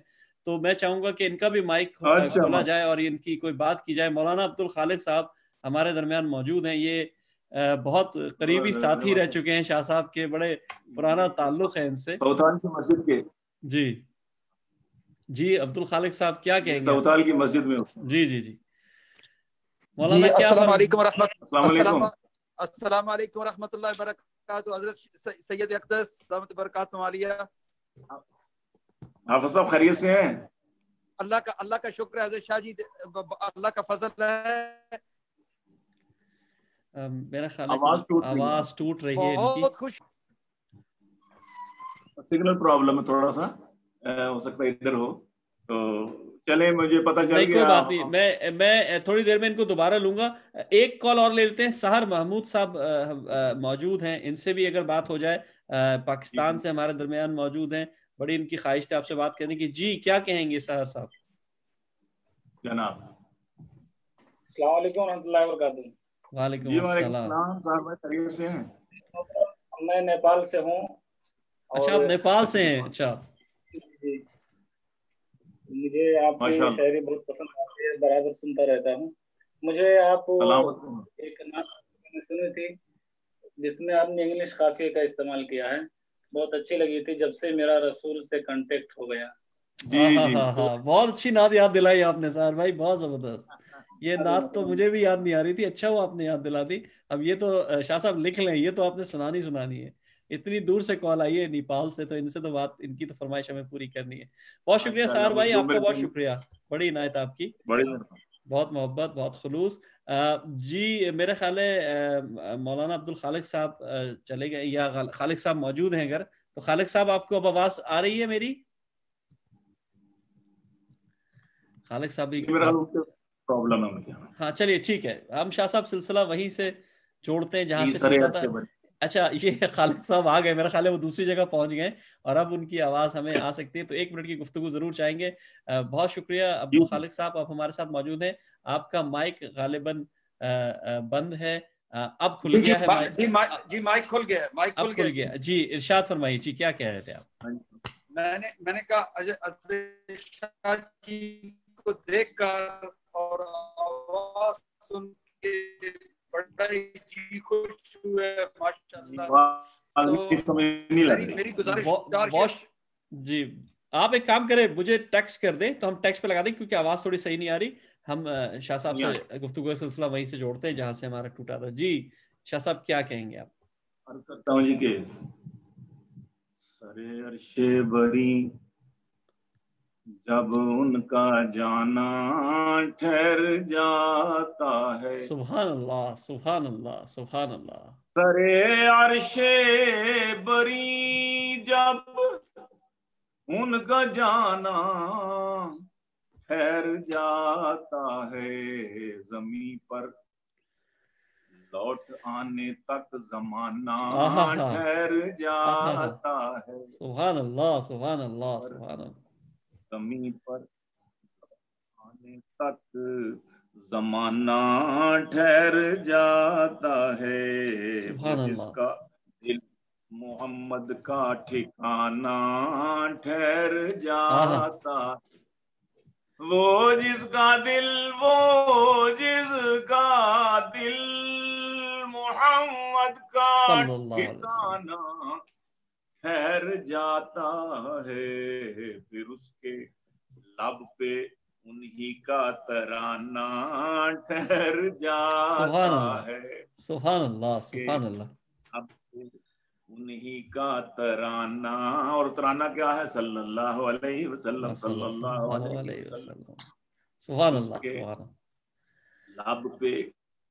Speaker 1: تو میں چاہوں گا کہ ان کا بھی مائک کھولا جائے اور ان کی کوئی بات کی جائے۔ مولانا عبد الخالق صاحب ہمارے درمیان موجود ہیں، یہ بہت قریبی ساتھی رہ چکے ہیں شاہ صاحب کے، بڑے پرانا تعلق ہے ان سے،
Speaker 2: سوتان کی مسجد کے۔
Speaker 1: جی جی عبد الخالق صاحب کیا کہیں گے؟
Speaker 2: سوتال کی مسجد میں.
Speaker 1: جی جی جی مولانا کیا
Speaker 4: السلام علیکم
Speaker 2: السلام
Speaker 4: علیکم ورحمۃ اللہ وبرکاتہ. حضرت سید اقدس سلامت برکات عالیہ.
Speaker 2: حافظ صاحب خیریت سے ہیں؟
Speaker 4: اللہ کا شکر ہے حضرت شاہ جی, اللہ کا فضل ہے.
Speaker 1: میرا خیال ہے آواز ٹوٹ رہی ہے ان کی.
Speaker 4: بہت خوش.
Speaker 2: سگنل پرابلم ہے تھوڑا سا, ہو سکتا ہے ادھر ہو تو چلیں, مجھے پتا چل گیا.
Speaker 1: کوئی بات نہیں, میں تھوڑی دیر میں ان کو دوبارہ لوں گا. ایک کال اور لے لیتے ہیں. سحر محمود صاحب موجود ہیں, ان سے بھی اگر بات ہو جائے, پاکستان سے ہمارے درمیان موجود ہیں, بڑی ان کی خواہش تھی آپ سے بات کرنے کی. جی کیا کہیں گے سحر صاحب؟
Speaker 2: جناب
Speaker 5: السلام علیکم ورحمۃ اللہ وبرکاتہ.
Speaker 1: وعلیکم السلام.
Speaker 2: خیریت سے ہیں؟
Speaker 5: میں نیپال سے ہوں.
Speaker 1: اچھا آپ نیپال سے ہیں؟ اچھا
Speaker 5: جی, مجھے آپ کی شاعری بہت پسند آتی ہے, برابر سنتا رہتا ہوں. مجھے آپ ایک نعت سنی تھی جس میں آپ نے انگلش قافیے کا استعمال کیا ہے, بہت اچھی لگی تھی. جب سے میرا رسول سے کانٹیکٹ ہو گیا.
Speaker 1: بہت اچھی نعت یاد دلائی آپ نے سحر بھائی, بہت زبردست. یہ نعت تو مجھے بھی یاد نہیں آ رہی تھی, اچھا وہ آپ نے یاد دلا دی. اب یہ تو شاہ صاحب لکھ لیں, یہ تو آپ نے سنانی ہے. اتنی دور سے کال آئی ہے نیپال سے, تو ان سے تو بات, ان کی تو فرمائش ہمیں پوری کرنی ہے. بہت شکریہ سحر بھائی, آپ کا بہت شکریہ, بڑی عنایت آپ کی, بہت محبت, بہت خلوص. جی میرا خیال ہے مولانا عبد الخالق صاحب چلے گئے, یا خالق صاحب موجود ہیں اگر تو. خالق صاحب آپ کو اب آواز آ رہی ہے میری؟ خالق صاحب
Speaker 2: پرابلم ہے. ہاں
Speaker 1: چلیے ٹھیک ہے, ہم شاہ صاحب سلسلہ وہیں سے جوڑتے ہیں جہاں سے ٹوٹا تھا. اچھا یہ خالق صاحب آ گئے, میرا خیال ہے وہ دوسری جگہ پہنچ گئے اور اب ان کی آواز ہمیں آ سکتی ہے, تو 1 منٹ کی گفتگو ضرور چاہیں گے. بہت شکریہ عبد الخالق صاحب, آپ ہمارے ساتھ موجود ہیں. آپ کا مائک غالباً بند ہے, اب کھل گیا ہے.
Speaker 4: جی مائک کھل گیا.
Speaker 1: جی ارشاد فرمائیے, جی کیا کہہ رہے تھے آپ؟
Speaker 4: میں نے کہا شاہ جی کو دیکھ کر اور آواز سن کے بڑا ہی خوش ہوئے, ماشاءاللہ. میری گزارش
Speaker 1: جی آپ ایک کام کریں, مجھے ٹیکسٹ کر دیں تو ہم ٹیکسٹ پہ لگا دیں, کیونکہ آواز تھوڑی صحیح نہیں آ رہی. ہم شاہ صاحب سے گفتگو کا سلسلہ وہیں سے جوڑتے ہیں جہاں سے ہمارا ٹوٹا تھا. جی شاہ صاحب کیا کہیں گے آپ؟
Speaker 2: عرض کرتا ہوں جی کہ سرے عرش بری جب ان کا جانا ٹھہر جاتا ہے.
Speaker 1: سبحان اللہ, سبحان اللہ, سبحان اللہ.
Speaker 2: سرے عرش بری جب ان کا جانا ٹھہر جاتا ہے, زمین پر لوٹ آنے تک زمانہ ٹھہر جاتا ہے.
Speaker 1: سبحان اللہ, سبحان اللہ, سبحان اللہ.
Speaker 2: زمین پر آنے تک زمانہ ٹھہر جاتا ہے. جس کا دل محمد کا ٹھکانہ ٹھہر جاتا ہے, وہ جس کا دل محمد کا ٹھکانہ ٹھہر جاتا ہے. پھر اس کے لب پہ انہی کا ترانہ ٹھہر جاتا ہے.
Speaker 1: سبحان اللہ, سبحان اللہ.
Speaker 2: اب انہی کا ترانہ, اور ترانہ کیا ہے؟ صلی اللہ علیہ وسلم, صلی اللہ علیہ وسلم.
Speaker 1: سبحان اللہ, سبحان اللہ.
Speaker 2: لب پہ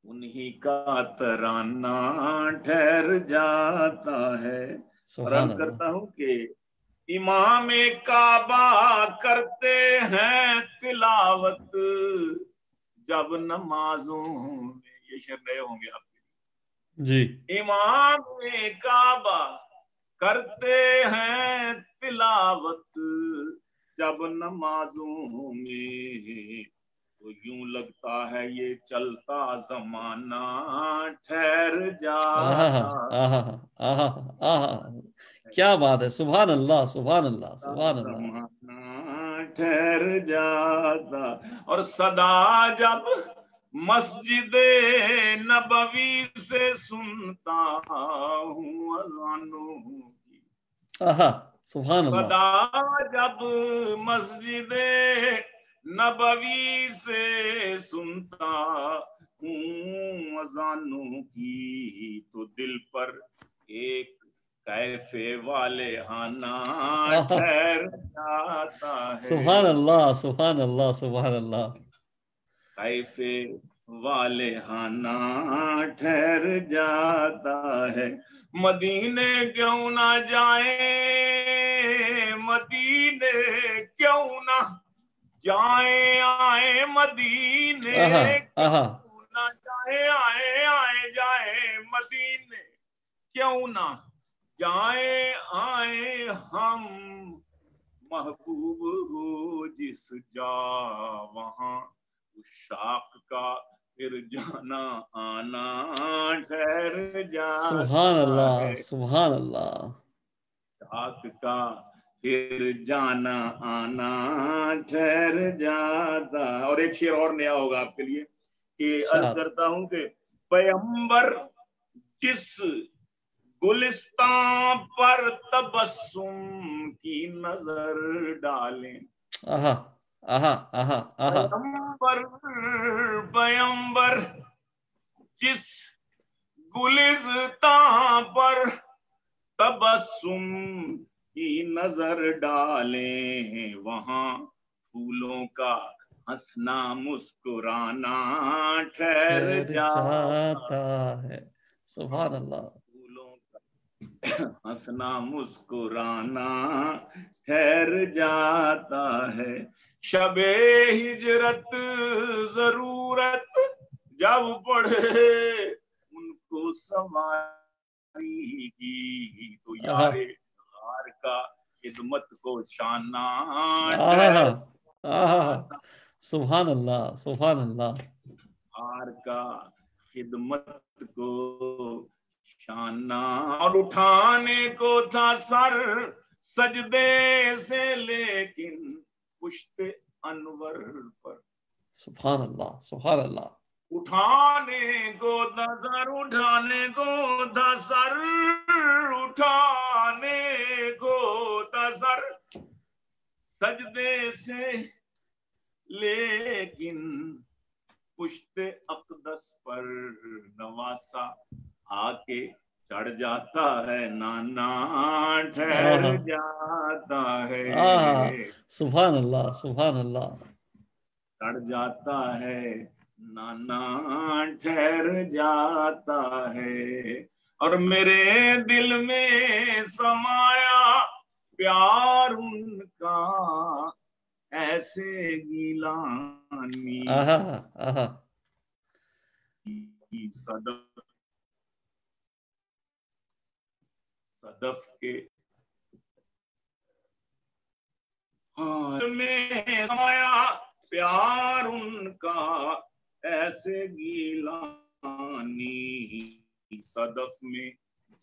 Speaker 2: انہی کا ترانہ ٹھہر جاتا ہے. اور عرض کرتا ہوں کہ امام کعبہ کرتے ہیں تلاوت جب نمازوں میں. یہ شعر نئے ہوں گے آپ کے.
Speaker 1: جی
Speaker 2: امام کعبہ کرتے ہیں تلاوت جب نمازوں میں, تو یوں لگتا ہے یہ چلتا زمانہ ٹھہر جاتا.
Speaker 1: کیا بات ہے, سبحان اللہ, سبحان اللہ, سبحان اللہ.
Speaker 2: ٹھہر جاتا. اور صدا جب مسجد نبوی سے سنتا ہوں اذانوں کی,
Speaker 1: سبحان اللہ.
Speaker 2: صدا جب مسجد نبوی سے سنتا ہوں اذانوں کی تو دل پر ایک کیفے والے ہانا ٹھہر جاتا ہے.
Speaker 1: سبحان اللہ سبحان اللہ سبحان اللہ.
Speaker 2: کیفے والے ہانا ٹھہر جاتا ہے. مدینے کیوں نہ جائیں مدینے کیوں نہ جائیں آئے مدینے کیوں نہ جائیں آئے جائیں مدینے کیوں نہ جائیں آئے ہم محبوب ہو جس جا وہاں عشاق کا پھر جانا آنا ٹھہر جاتا.
Speaker 1: سبحان اللہ سبحان اللہ.
Speaker 2: عشاق کا پھر جانا آنا ٹھہر جاتا. اور ایک شعر اور نیا ہوگا آپ کے لیے کہ عرض کرتا ہوں کہ پیغمبر جس گلستان پر تبسم کی نظر ڈالیں. پیغمبر جس گلستان پر تبسم کی نظر ڈالیں وہاں پھولوں کا ہنسنا مسکرانا ٹھہر جاتا ہے.
Speaker 1: سبحان اللہ.
Speaker 2: پھولوں کا ہنسنا مسکرانا ٹھہر جاتا ہے. شب ہجرت ضرورت جب پڑھے ان کو سواری کی تو یار غار کا خدمت کو شانہ.
Speaker 1: سبحان اللہ سبحان اللہ.
Speaker 2: غار کا خدمت کو شانہ اور اٹھانے کو تھا سر سجدے سے لیکن پشت انور پر.
Speaker 1: سبحان اللہ سبحان اللہ.
Speaker 2: اٹھانے کو تھا سر اٹھانے کو تھا سر اٹھانے کو تھا سر سجدے سے لیکن پشت اقدس پر نواسا آ کے چڑھ جاتا ہے نانا ٹھہر جاتا ہے.
Speaker 1: سبحان اللہ سبحان اللہ.
Speaker 2: چڑھ جاتا ہے نانا ٹھہر جاتا ہے. اور میرے دل میں سمایا پیار ان کا ایسے گیلانی صدف کے میں سمایا پیار ان کا ایسے گیلانی. صدف میں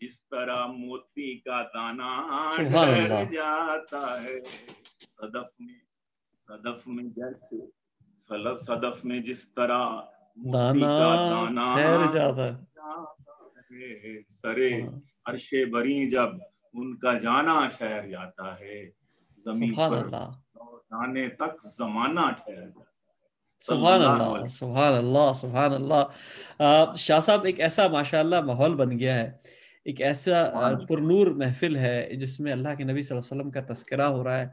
Speaker 2: جس طرح موتی کا دانا ٹھہر جاتا ہے. صدف میں جیسے صدف میں جس طرح موتی کا دانا
Speaker 1: ٹھہر جاتا
Speaker 2: ہے. سرے عرش بری جب ان کا جانا ٹھہر جاتا ہے. زمین پر جانے تک زمانہ ٹھہر جاتا ہے.
Speaker 1: سبحان اللہ سبحان اللہ سبحان اللہ. شاہ صاحب ایک ایسا ماشاءاللہ ماحول بن گیا ہے, ایک ایسا پرنور محفل ہے جس میں اللہ کے نبی صلی اللہ علیہ وسلم کا تذکرہ ہو رہا ہے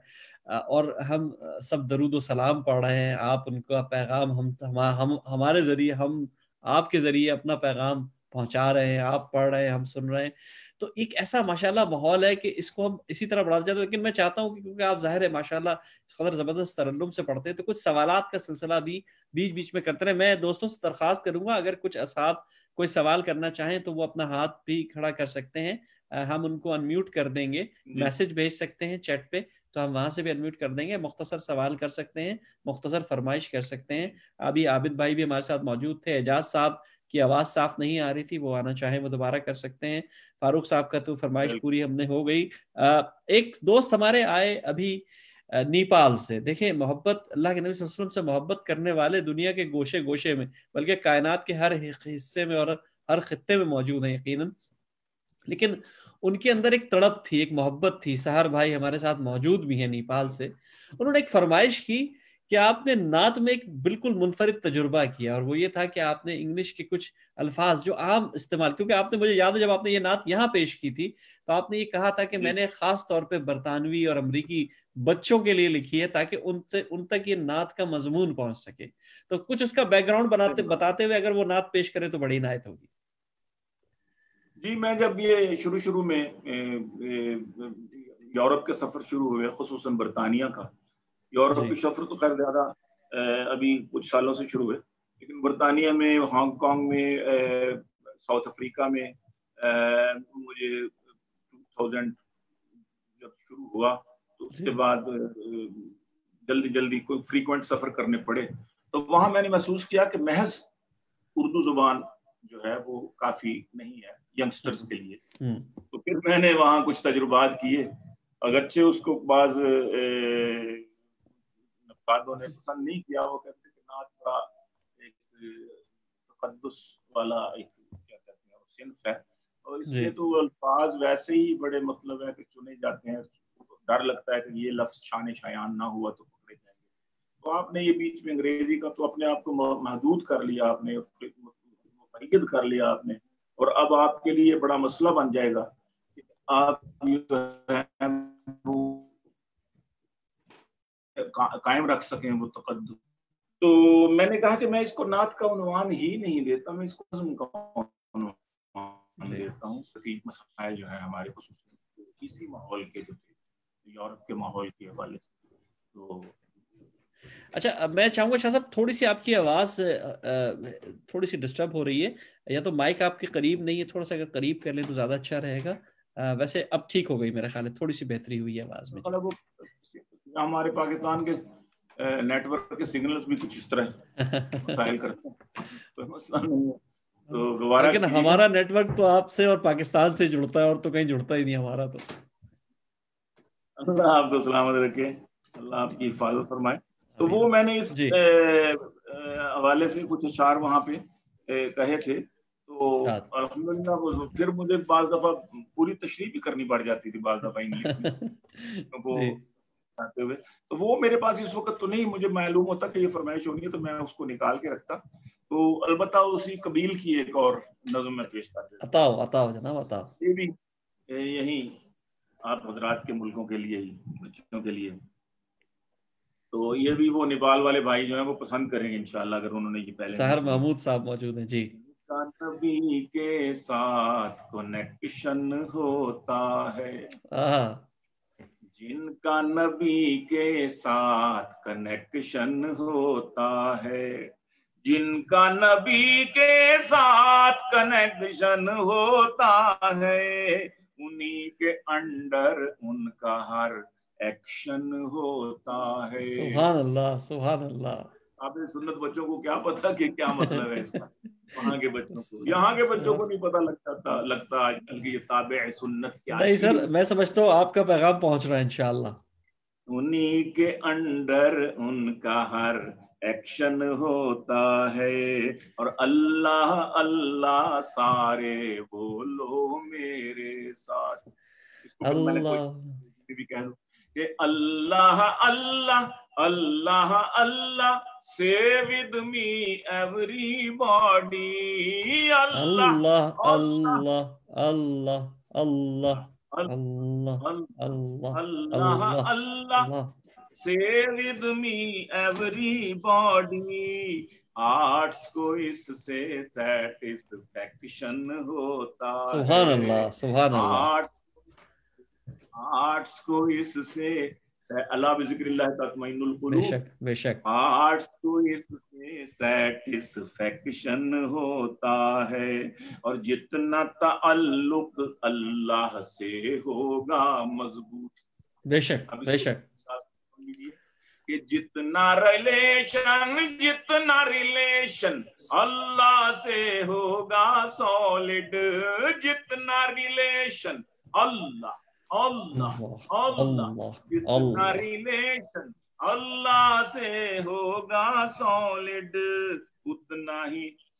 Speaker 1: اور ہم سب درود و سلام پڑھ رہے ہیں. آپ ان کا پیغام ہم ہمارے ذریعے ہم آپ کے ذریعے اپنا پیغام پہنچا رہے ہیں, آپ پڑھ رہے ہیں, ہم سن رہے ہیں. تو ایک ایسا ماشاءاللہ ماحول ہے کہ اس کو ہم اسی طرح بڑھاتے جاتے ہیں. لیکن میں چاہتا ہوں کہ کیونکہ آپ ظاہر ہے ماشاءاللہ اس قدر زبردست ترنم سے پڑھتے ہیں تو کچھ سوالات کا سلسلہ بھی بیچ بیچ میں کرتے رہیں. میں دوستوں سے درخواست کروں گا اگر کچھ اصحاب کوئی سوال کرنا چاہیں تو وہ اپنا ہاتھ بھی کھڑا کر سکتے ہیں, ہم ان کو انمیوٹ کر دیں گے. میسج بھیج سکتے ہیں چیٹ پہ تو ہم وہاں سے بھی انمیوٹ کر دیں گے. مختصر سوال کر سکتے ہیں, مختصر فرمائش کر سکتے ہیں. ابھی عابد بھائی بھی ہمارے ساتھ موجود تھے. اعجاز صاحب کی آواز صاف نہیں آ رہی تھی, وہ آنا چاہیں وہ دوبارہ کر سکتے ہیں. فاروق صاحب کا تو فرمائش پوری ہم نے ہو گئی. ایک دوست ہمارے آئے ابھی نیپال سے. دیکھیں محبت اللہ کے نبی صلی اللہ علیہ وسلم سے محبت کرنے والے دنیا کے گوشے گوشے میں بلکہ کائنات کے ہر حصے میں اور ہر خطے میں موجود ہیں یقیناً. لیکن ان کے اندر ایک تڑپ تھی, ایک محبت تھی. سحر بھائی ہمارے ساتھ موجود بھی ہیں نیپال سے. انہوں نے ایک فرمائش کی کہ آپ نے نعت میں ایک بالکل منفرد تجربہ کیا, اور وہ یہ تھا کہ آپ نے انگلش کے کچھ الفاظ جو عام استعمال, کیونکہ آپ نے, مجھے یاد ہے جب آپ نے یہ نعت یہاں پیش کی تھی تو آپ نے یہ کہا تھا کہ میں نے خاص طور پہ برطانوی اور امریکی بچوں کے لیے لکھی ہے تاکہ ان تک یہ نعت کا مضمون پہنچ سکے. تو کچھ اس کا بیک گراؤنڈ بتاتے ہوئے اگر وہ نعت پیش کرے تو بڑی عنایت ہوگی.
Speaker 2: جی, میں جب یہ شروع میں یورپ کے سفر شروع ہوئے, خصوصاً برطانیہ کا, یورپ کے سفر تو خیر زیادہ ابھی کچھ سالوں سے شروع ہوئے, لیکن برطانیہ میں, ہانگ کانگ میں, ساؤتھ افریقہ میں مجھے 2000 جب شروع ہوا تو اس کے بعد جلدی کوئی فریکوینٹ سفر کرنے پڑے. تو وہاں میں نے محسوس کیا کہ محض اردو زبان جو ہے وہ کافی نہیں ہے ینگسٹرز کے لیے. تو پھر میں نے وہاں کچھ تجربات کیے, اگرچہ اس کو بعض نقادوں نے پسند نہیں کیا. وہ کہتے کہ نعت بڑا ایک تقدس والا ایک کیا کہتے ہیں صنف ہے, اور اس میں تو الفاظ ویسے ہی بڑے مطلب ہے کہ چنے جاتے ہیں, ڈر لگتا ہے کہ یہ لفظ چھانے شایان نہ ہوا تو پکڑے جائیں گے. تو آپ نے یہ بیچ میں انگریزی کا تو اپنے آپ کو محدود کر لیا, آپ نے مقید کر لیا آپ نے, اور اب آپ کے لیے بڑا مسئلہ بن جائے گا کہ آپ قائم رکھ سکیں وہ تقدس. تو میں نے کہا کہ میں اس کو نعت کا عنوان ہی نہیں دیتا, میں اس کو عزم کا عنوان دیتا ہوں. مسائل جو ہیں ہمارے خصوصاً اسی ماحول کے جو تھے, یورپ کے ماحول کے حوالے سے. تو
Speaker 1: اچھا, میں چاہوں گا شاہ صاحب تھوڑی سی آپ کی آواز تھوڑی سی ڈسٹرب ہو رہی ہے, یا تو مائک آپ کے قریب نہیں ہے, تھوڑا سا اگر قریب کر لیں تو زیادہ اچھا رہے گا. ویسے اب ٹھیک ہو گئی میرا خیال ہے, تھوڑی سی بہتری ہوئی ہے آواز میں.
Speaker 2: ہمارے پاکستان کے نیٹ ورک کے سگنلز بھی کچھ اس طرح مسائل کرتے ہیں, کوئی مسئلہ نہیں ہے. تو
Speaker 1: لیکن ہمارا نیٹ ورک تو آپ سے اور پاکستان سے جڑتا ہے, اور تو کہیں جڑتا ہی نہیں ہمارا. تو
Speaker 2: اللہ آپ کو سلامت رکھے, اللہ آپ کی حفاظت فرمائے. تو وہ میں نے اس حوالے سے کچھ اشعار وہاں پہ کہے تھے. تو الحمدللہ پھر مجھے بعض دفعہ پوری تشریح بھی کرنی پڑ جاتی تھی بعض دفعہ انگلش میں وہ آتے ہوئے. تو وہ میرے پاس اس وقت تو نہیں, مجھے معلوم ہوتا کہ یہ فرمائش ہونی ہے تو میں اس کو نکال کے رکھتا. تو البتہ اسی قبیل کی ایک اور نظم میں پیش کر دیتا.
Speaker 1: عطاؤ جناب عطاؤ.
Speaker 2: یہ بھی یہیں آپ حضرات کے ملکوں کے لیے ہی, بچوں کے لیے. تو یہ بھی وہ نیپال والے بھائی جو ہیں وہ پسند کریں گے انشاءاللہ, اگر انہوں نے یہ پہلے.
Speaker 1: سحر محمود صاحب موجود ہیں. جی.
Speaker 2: نبی کے ساتھ کنیکشن ہوتا ہے, جن کا نبی کے ساتھ کنیکشن ہوتا ہے, جن کا نبی کے ساتھ کنیکشن ہوتا ہے, انہی کے انڈر ان کا ہر ایکشن ہوتا ہے.
Speaker 1: سبحان اللہ, سبحان اللہ.
Speaker 2: آپ نے سنت بچوں کو کیا پتا کہ کیا مطلب ہے اس کا, وہاں کے بچوں کو, یہاں کے بچوں کو نہیں پتا لگتا آج کل کی یہ تابع سنت کیا.
Speaker 1: نہیں سر, میں سمجھتا ہوں آپ کا پیغام پہنچ رہا ہے انشاءاللہ.
Speaker 2: انہی کے انڈر ان کا ہر ایکشن ہوتا ہے, اور اللہ اللہ سارے بولو میرے ساتھ. اس کو میں نے کوشش بھی کہہ دوں کہ اللہ اللہ اللہ اللہ say with me everybody.
Speaker 1: Allah Allah Allah Allah Allah
Speaker 2: Allah Allah say with me everybody. Arts کو اس سے سیٹسفیکشن ہوتا ہے.
Speaker 1: سبحان اللہ, سبحان اللہ.
Speaker 2: آرٹس کو اس سے اللہ بذکر اللہ تطمئن القلوب.
Speaker 1: بے شک, بے شک.
Speaker 2: آرٹس کو اس سے سیٹسفیکشن ہوتا ہے, اور جتنا تعلق اللہ سے ہوگا مضبوط.
Speaker 1: بے شک, بے شک.
Speaker 2: کہ جتنا ریلیشن اللہ سے ہوگا سالڈ, جتنا ریلیشن اللہ اللہ اللہ جتنا ریلیشن اللہ سے ہوگا سالڈ, اتنا ہی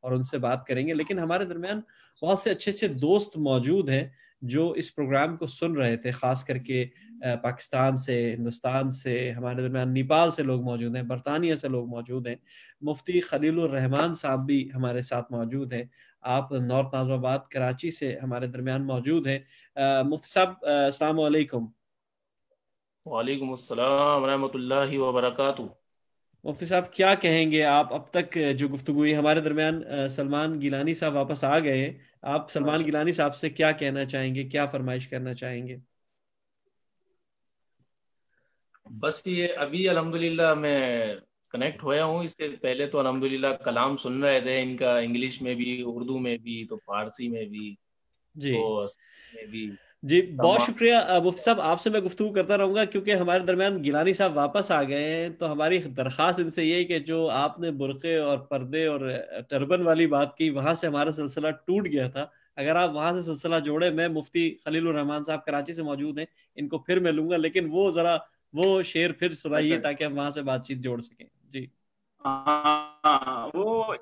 Speaker 1: اور ان سے بات کریں گے. لیکن ہمارے درمیان بہت سے اچھے اچھے دوست موجود ہیں جو اس پروگرام کو سن رہے تھے, خاص کر کے پاکستان سے, ہندوستان سے, ہمارے درمیان نیپال سے لوگ موجود ہیں, برطانیہ سے لوگ موجود ہیں. مفتی خلیل الرحمان صاحب بھی ہمارے ساتھ موجود ہیں. آپ نارتھ ناظم آباد کراچی سے ہمارے درمیان موجود ہیں. مفتی صاحب السلام علیکم.
Speaker 6: وعلیکم السلام ورحمۃ اللہ وبرکاتہ.
Speaker 1: مفتی صاحب کیا کہیں گے آپ؟ اب تک جو گفتگو ہوئی ہمارے درمیان سلمان گیلانی صاحب واپس آ گئے ہیں. آپ سلمان گیلانی صاحب سے کیا کہنا چاہیں گے, کیا فرمائش کرنا چاہیں گے؟
Speaker 6: بس یہ ابھی الحمدللہ میں کنیکٹ ہوا ہوں. اس سے پہلے تو الحمدللہ کلام سن رہے تھے ان کا, انگلش میں بھی, اردو میں بھی, تو فارسی میں بھی,
Speaker 1: جی
Speaker 6: تو میں بھی.
Speaker 1: جی بہت شکریہ مفتی صاحب. آپ سے میں گفتگو کرتا رہوں گا کیونکہ ہمارے درمیان گیلانی صاحب واپس آ گئے ہیں. تو ہماری درخواست ان سے یہ ہے کہ جو آپ نے برقعے اور پردے اور ٹربن والی بات کی, وہاں سے ہمارا سلسلہ ٹوٹ گیا تھا. اگر آپ وہاں سے سلسلہ جوڑے, میں مفتی خلیل الرحمان صاحب کراچی سے موجود ہیں, ان کو پھر ملوں گا, لیکن وہ ذرا وہ شعر پھر سنائیے تاکہ ہم وہاں سے بات چیت جوڑ سکیں. جی
Speaker 2: وہ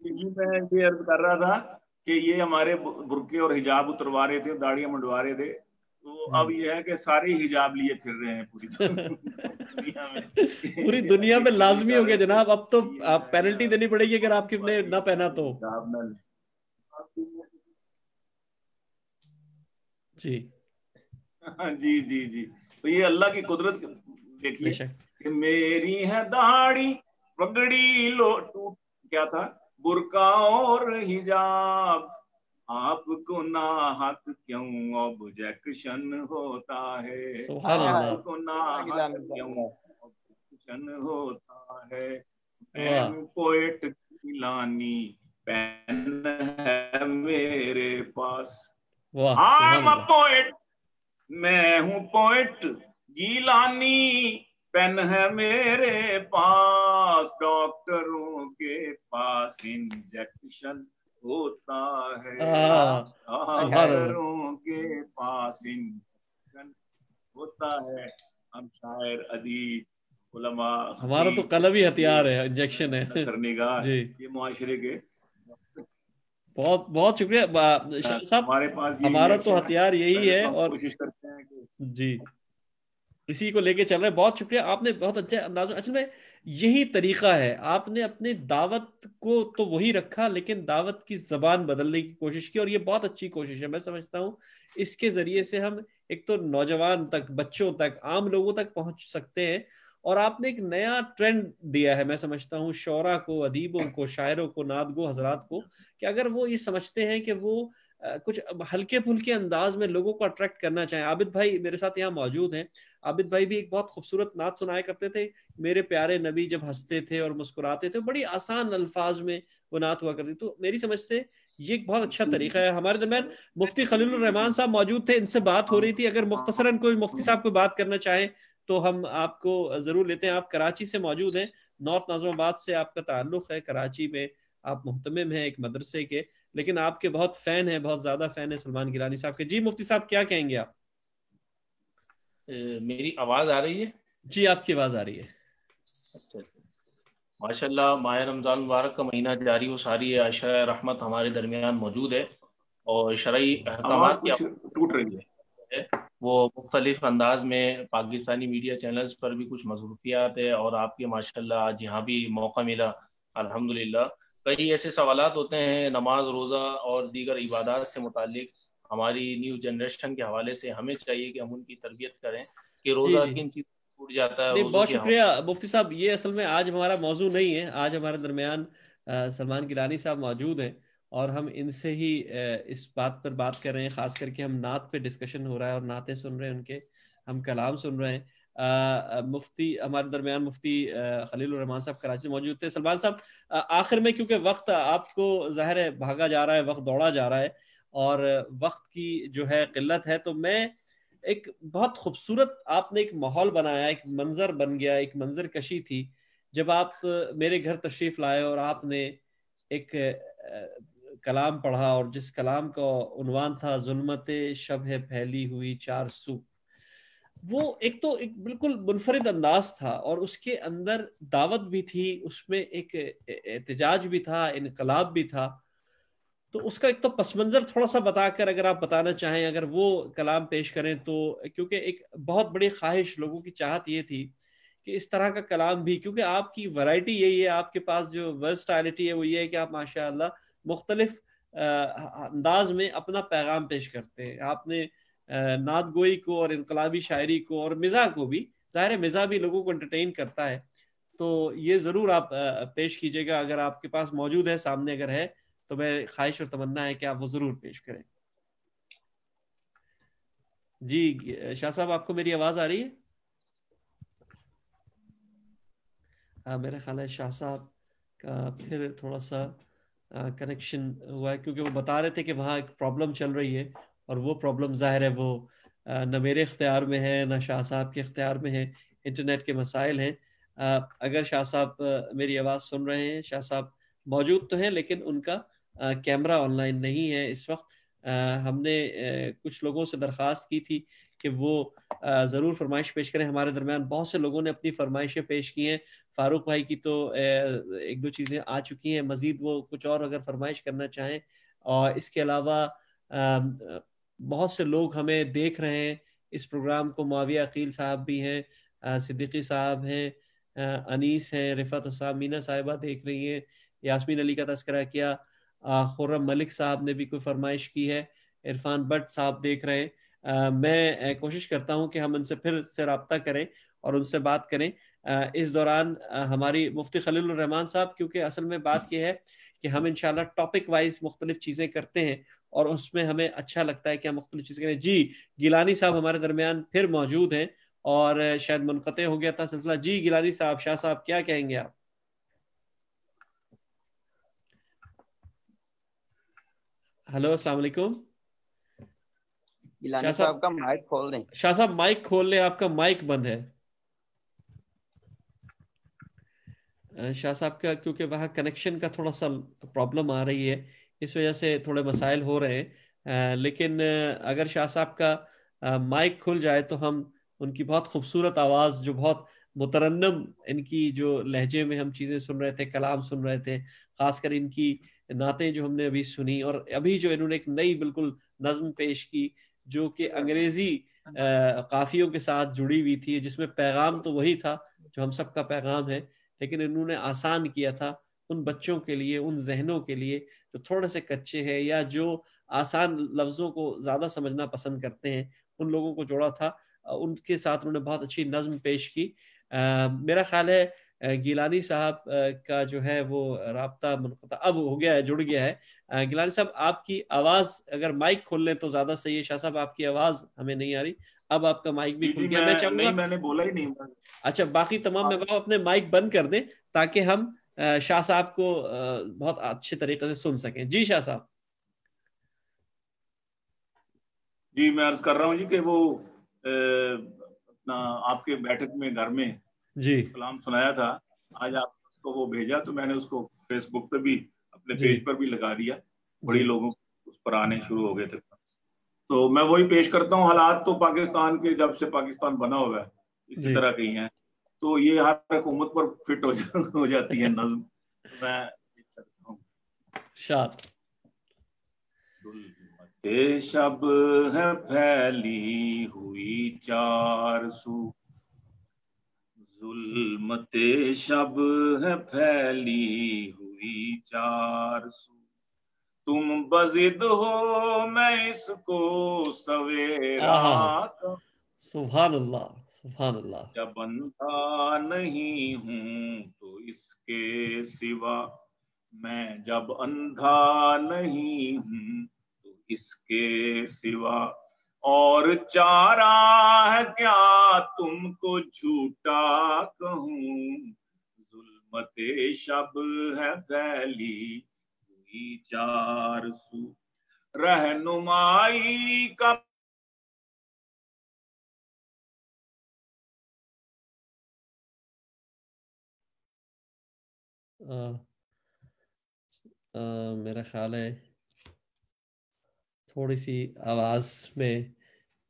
Speaker 2: میں یہ عرض کر رہا تھا کہ یہ ہمارے برقعے اور حجاب اتروا رہے تھے, داڑیاں منڈوا رہے تھے, تو اب یہ ہے کہ سارے حجاب لیے پھر رہے ہیں پوری دنیا میں.
Speaker 1: پوری دنیا میں لازمی ہو گیا جناب, اب تو پینلٹی دینی پڑے گی اگر آپ کسی نے نہ پہنا تو. جی
Speaker 2: جی جی جی تو یہ اللہ کی قدرت دیکھیے کہ میری ہے داڑھی پگڑی لو کیا تھا برقع اور حجاب, آپ کو ناحق کیوں آبجیکشن ہوتا ہے, آپ کو ناحق کیوں آبجیکشن ہوتا ہے. پوئٹ گیلانی پین ہے میرے پاس, I'm a poet, میں ہوں پوئٹ گیلانی پین ہے میرے پاس, ڈاکٹروں کے پاس انجیکشن ہوتا ہے, ڈاکٹروں کے پاس انجیکشن ہوتا ہے. ہم شاعر, ادیب, علماء,
Speaker 1: ہمارا تو قلبی ہتھیار ہے, انجیکشن ہے.
Speaker 2: نگاہ یہ معاشرے کے.
Speaker 1: بہت بہت شکریہ صاحب, ہمارا تو ہتھیار یہی ہے اور
Speaker 2: کوشش کرتے ہیں کہ
Speaker 1: جی اسی کو لے کے چل رہے ہیں. بہت شکریہ, آپ نے بہت اچھے انداز میں, اصل میں یہی طریقہ ہے. آپ نے اپنی دعوت کو تو وہی رکھا, لیکن دعوت کی زبان بدلنے کی کوشش کی, اور یہ بہت اچھی کوشش ہے. میں سمجھتا ہوں اس کے ذریعے سے ہم ایک تو نوجوان تک, بچوں تک, عام لوگوں تک پہنچ سکتے ہیں. اور آپ نے ایک نیا ٹرینڈ دیا ہے, میں سمجھتا ہوں شعراء کو, ادیبوں کو, شاعروں کو, نعت گو حضرات کو, کہ اگر وہ یہ سمجھتے ہیں کہ وہ کچھ ہلکے پھلکے انداز میں لوگوں کو اٹریکٹ کرنا چاہیں. عابد بھائی میرے ساتھ یہاں موجود ہیں. عابد بھائی بھی ایک بہت خوبصورت نعت سنایا کرتے تھے, میرے پیارے نبی جب ہنستے تھے اور مسکراتے تھے, بڑی آسان الفاظ میں وہ نعت ہوا کرتی. تو میری سمجھ سے یہ ایک بہت اچھا طریقہ ہے. ہمارے درمیان مفتی خلیل الرحمان صاحب موجود تھے, ان سے بات ہو رہی تھی. اگر مختصراً کوئی مفتی صاحب کو بات کرنا چاہیں تو ہم آپ کو ضرور لیتے ہیں. آپ کراچی سے موجود ہیں, نارتھ ناظم آباد سے آپ کا تعلق ہے. کراچی میں آپ محتمم ہیں ایک مدرسے کے, لیکن آپ کے بہت فین ہیں, بہت زیادہ فین ہیں سلمان گیلانی صاحب کے. جی مفتی صاحب کیا کہیں گے آپ؟
Speaker 6: میری آواز آ رہی ہے؟
Speaker 1: جی آپ کی آواز آ رہی ہے.
Speaker 6: اچھا ماشاء اللہ, ماہ رمضان مبارک کا مہینہ جاری و ساری ہے, عشاء رحمت ہمارے درمیان موجود ہے, اور شرعی احکامات کی
Speaker 2: ٹوٹ رہی
Speaker 6: ہے وہ مختلف انداز میں پاکستانی میڈیا چینلز پر بھی کچھ مصروفیات ہے, اور آپ کے ماشاءاللہ آج یہاں بھی موقع ملا الحمدللہ. کئی ایسے سوالات ہوتے ہیں نماز, روزہ اور دیگر عبادات سے متعلق, ہماری نیو جنریشن کے حوالے سے ہمیں چاہیے کہ ہم ان کی تربیت کریں کہ روزہ کن چیز ٹوٹ جاتا ہے.
Speaker 1: بہت شکریہ مفتی صاحب. یہ اصل میں آج ہمارا موضوع نہیں ہے. آج ہمارے درمیان سلمان گیلانی صاحب موجود ہیں, اور ہم ان سے ہی اس بات پر بات کر رہے ہیں. خاص کر کے ہم نعت پہ ڈسکشن ہو رہا ہے, اور نعتیں سن رہے ہیں ان کے, ہم کلام سن رہے ہیں. مفتی ہمارے درمیان مفتی خلیل الرحمان صاحب کراچی سے موجود تھے. سلمان صاحب آخر میں, کیونکہ وقت آپ کو ظاہر ہے بھاگا جا رہا ہے, وقت دوڑا جا رہا ہے, اور وقت کی جو ہے قلت ہے, تو میں ایک بہت خوبصورت آپ نے ایک ماحول بنایا, ایک منظر بن گیا, ایک منظر کشی تھی جب آپ میرے گھر تشریف لائے اور آپ نے ایک کلام پڑھا, اور جس کلام کا عنوان تھا ظلمت شب ہے پھیلی ہوئی چار سو. وہ ایک تو ایک بالکل منفرد انداز تھا اور اس کے اندر دعوت بھی تھی، اس میں ایک احتجاج بھی تھا، انقلاب بھی تھا. تو اس کا ایک تو پس منظر تھوڑا سا بتا کر اگر آپ بتانا چاہیں، اگر وہ کلام پیش کریں تو، کیونکہ ایک بہت بڑی خواہش لوگوں کی چاہت یہ تھی کہ اس طرح کا کلام بھی، کیونکہ آپ کی ورائٹی یہی ہے، آپ کے پاس جو ورسٹائلٹی ہے وہ یہ ہے کہ آپ ماشاءاللہ مختلف انداز میں اپنا پیغام پیش کرتے ہیں. آپ نے نعت گوئی کو اور انقلابی شاعری کو اور مزاح کو بھی، ظاہر ہے مزاح بھی لوگوں کو انٹرٹین کرتا ہے، تو یہ ضرور آپ پیش کیجئے گا. اگر آپ کے پاس موجود ہے، سامنے اگر ہے تو میں خواہش اور تمنا ہے کہ آپ وہ ضرور پیش کریں. جی شاہ صاحب، آپ کو میری آواز آ رہی ہے؟ میرا خیال ہے شاہ صاحب کا پھر تھوڑا سا کنیکشن ہوا ہے، کیونکہ وہ بتا رہے تھے کہ وہاں ایک پرابلم چل رہی ہے، اور وہ پرابلم ظاہر ہے وہ نہ میرے اختیار میں ہے نہ شاہ صاحب کے اختیار میں ہے، انٹرنیٹ کے مسائل ہیں. اگر شاہ صاحب میری آواز سن رہے ہیں، شاہ صاحب موجود تو ہیں لیکن ان کا کیمرہ آن لائن نہیں ہے اس وقت. ہم نے کچھ لوگوں سے درخواست کی تھی کہ وہ ضرور فرمائش پیش کریں. ہمارے درمیان بہت سے لوگوں نے اپنی فرمائشیں پیش کی ہیں. فاروق بھائی کی تو ایک دو چیزیں آ چکی ہیں، مزید وہ کچھ اور اگر فرمائش کرنا چاہیں. اور اس کے علاوہ بہت سے لوگ ہمیں دیکھ رہے ہیں اس پروگرام کو. معاویہ عقیل صاحب بھی ہیں، صدیقی صاحب ہیں، انیس ہیں، رفعت حسام، مینا صاحبہ دیکھ رہی ہیں، یاسمین علی کا تذکرہ کیا، خرم ملک صاحب نے بھی کوئی فرمائش کی ہے، عرفان بٹ صاحب دیکھ رہے ہیں. میں کوشش کرتا ہوں کہ ہم ان سے پھر سے رابطہ کریں اور ان سے بات کریں. اس دوران ہماری مفتی خلیل الرحمان صاحب، کیونکہ اصل میں بات یہ ہے کہ ہم انشاءاللہ ٹاپک وائز مختلف چیزیں کرتے ہیں اور اس میں ہمیں اچھا لگتا ہے کہ ہم مختلف چیزیں کریں. جی گیلانی صاحب ہمارے درمیان پھر موجود ہیں، اور شاید منقطع ہو گیا تھا سلسلہ. جی گیلانی صاحب، شاہ صاحب کیا کہیں گے آپ؟ ہلو السلام علیکم.
Speaker 7: گیلانی صاحب کا مائک کھول دیں.
Speaker 1: شاہ صاحب مائک کھول لیں، آپ کا مائک بند ہے. شاہ صاحب کا کیونکہ وہاں کنیکشن کا تھوڑا سا پرابلم آ رہی ہے، اس وجہ سے تھوڑے مسائل ہو رہے ہیں. لیکن اگر شاہ صاحب کا مائک کھل جائے تو ہم ان کی بہت خوبصورت آواز، جو بہت مترنم ان کی جو لہجے میں ہم چیزیں سن رہے تھے، کلام سن رہے تھے، خاص کر ان کی نعتیں جو ہم نے ابھی سنی، اور ابھی جو انہوں نے ایک نئی بالکل نظم پیش کی جو کہ انگریزی قافیوں کے ساتھ جڑی ہوئی تھی، جس میں پیغام تو وہی تھا جو ہم سب کا پیغام ہے، لیکن انہوں نے آسان کیا تھا ان بچوں کے لیے، ان ذہنوں کے لیے جو تھوڑے سے کچے ہیں یا جو آسان لفظوں کو زیادہ سمجھنا پسند کرتے ہیں، ان لوگوں کو جوڑا تھا. ان کے ساتھ انہوں نے بہت اچھی نظم پیش کی. میرا خیال ہے گیلانی صاحب کا جو ہے وہ رابطہ منقطع اب ہو گیا ہے، جڑ گیا ہے. گیلانی صاحب آپ کی آواز اگر مائک کھول لیں تو زیادہ صحیح ہے. شاہ صاحب آپ کی آواز ہمیں نہیں آ رہی. اب آپ کا مائک بھی کھل گیا. میں چاہوں گا،
Speaker 2: میں نے بولا ہی نہیں.
Speaker 1: اچھا باقی تمام میں اپنے مائک بند کر دیں تاکہ ہم شاہ صاحب کو بہت اچھے طریقے سے سن سکیں. جی شاہ صاحب.
Speaker 2: جی میں عرض کر رہا ہوں جی کہ وہ اپنا آپ کے بیٹھک میں گھر میں
Speaker 1: جی
Speaker 2: کلام سنایا تھا، آج آپ اس کو وہ بھیجا تو میں نے اس کو فیس بک پہ بھی اپنے
Speaker 1: جی
Speaker 2: پیج پر بھی لگا دیا. بڑی
Speaker 1: جی
Speaker 2: لوگوں اس پر آنے شروع ہو گئے تھے. تو میں وہی پیش کرتا ہوں. حالات تو پاکستان کے جب سے پاکستان بنا ہوا ہے اسی
Speaker 1: جی
Speaker 2: طرح کی ہیں، تو یہ ہر حکومت پر فٹ ہو جاتی ہے نظم. میں
Speaker 1: شاد
Speaker 2: ظلمت شب ہے پھیلی ہوئی چار سو، ظلمت شب ہے پھیلی ہوئی چار سو، تم بضد ہو میں اس کو سویرا کروں،
Speaker 1: سبحان اللہ سبحان اللہ.
Speaker 2: جب اندھا نہیں ہوں تو اس کے سوا، میں جب اندھا نہیں ہوں تو اس کے سوا، اور چارہ ہے کیا تم کو جھوٹا کہوں، ظلمت شب ہے پھیلی ہوئی چار سو، رہنمائی کا
Speaker 1: میرا خیال ہے تھوڑی سی آواز میں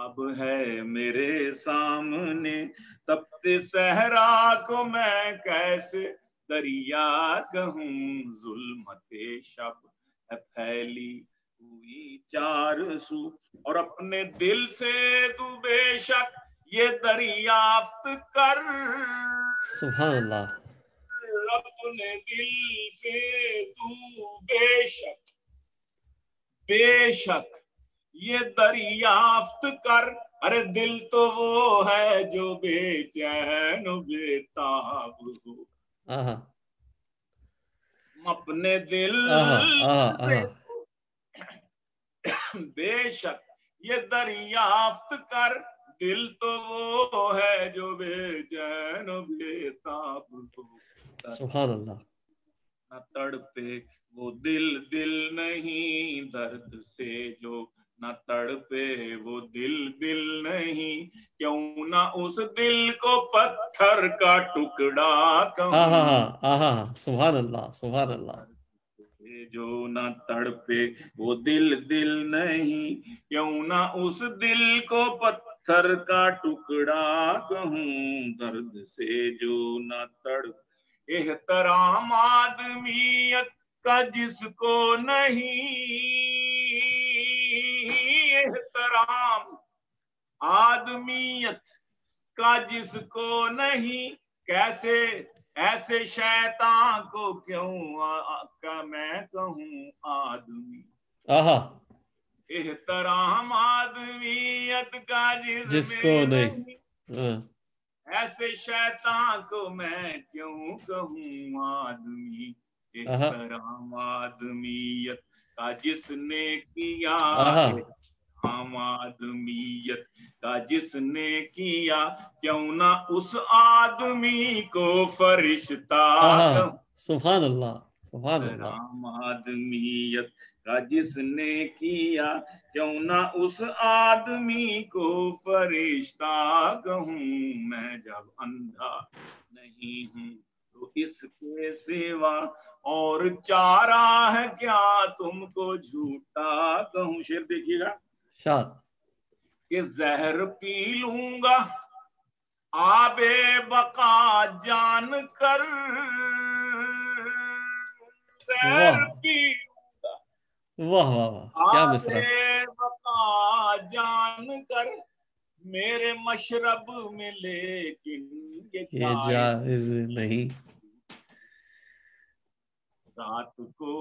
Speaker 2: اب ہے میرے سامنے تپتے صحرا کو میں کیسے دریا کہوں، ظلمت شب ہے پھیلی ہوئی چار سو، اور اپنے دل سے تو بے شک یہ دریافت کر،
Speaker 1: سبحان اللہ،
Speaker 2: اپنے دل سے تو بے شک یہ دریافت کر، ارے دل تو وہ ہے جو بے چین و بے تاب ہو، اپنے دل سے بے شک یہ دریافت کر، دل تو وہ ہے جو بے چین و بے تاب ہو،
Speaker 1: سبحان اللہ،
Speaker 2: نہ تڑپے وہ دل نہیں درد سے جو، نہ تڑپے وہ دل نہیں، کیوں نہ اس دل کو پتھر کا ٹکڑا کہوں،
Speaker 1: سبحان اللہ، سبحان اللہ،
Speaker 2: جو نہ تڑپے وہ دل نہیں، کیوں نہ اس دل کو پتھر کا ٹکڑا کہوں، درد سے جو نہ تڑپ، احترام آدمیت کا جس کو نہیں، احترام آدمیت کا جس کو نہیں، کیسے ایسے شیطان کو کیوں میں کہوں آدمی، احترام آدمیت کا جس کو نہیں، ایسے شیطان کو میں کیوں کہوں آدمی، احترام آدمیت کا جس نے کیا، احترام آدمیت کا جس نے کیا، کیوں نہ اس آدمی کو فرشتہ کہوں،
Speaker 1: سبحان اللہ، سبحان اللہ،
Speaker 2: احترام آدمیت کا جس نے کیا، کیوں نہ اس آدمی کو فرشتہ کہوں، میں جب اندھا نہیں ہوں تو اس کے سوا اور چارہ ہے کیا، تم کو جھوٹا کہوں، شعر دیکھیے گا،
Speaker 1: شاد
Speaker 2: کہ زہر پی لوں گا آب بقا جان کر، زہر پی
Speaker 1: واہ واہ واہ، کیا مصرع،
Speaker 2: بقا جان کر میرے مشرب میں، لیکن یہ
Speaker 1: جائز نہیں،
Speaker 2: رات کو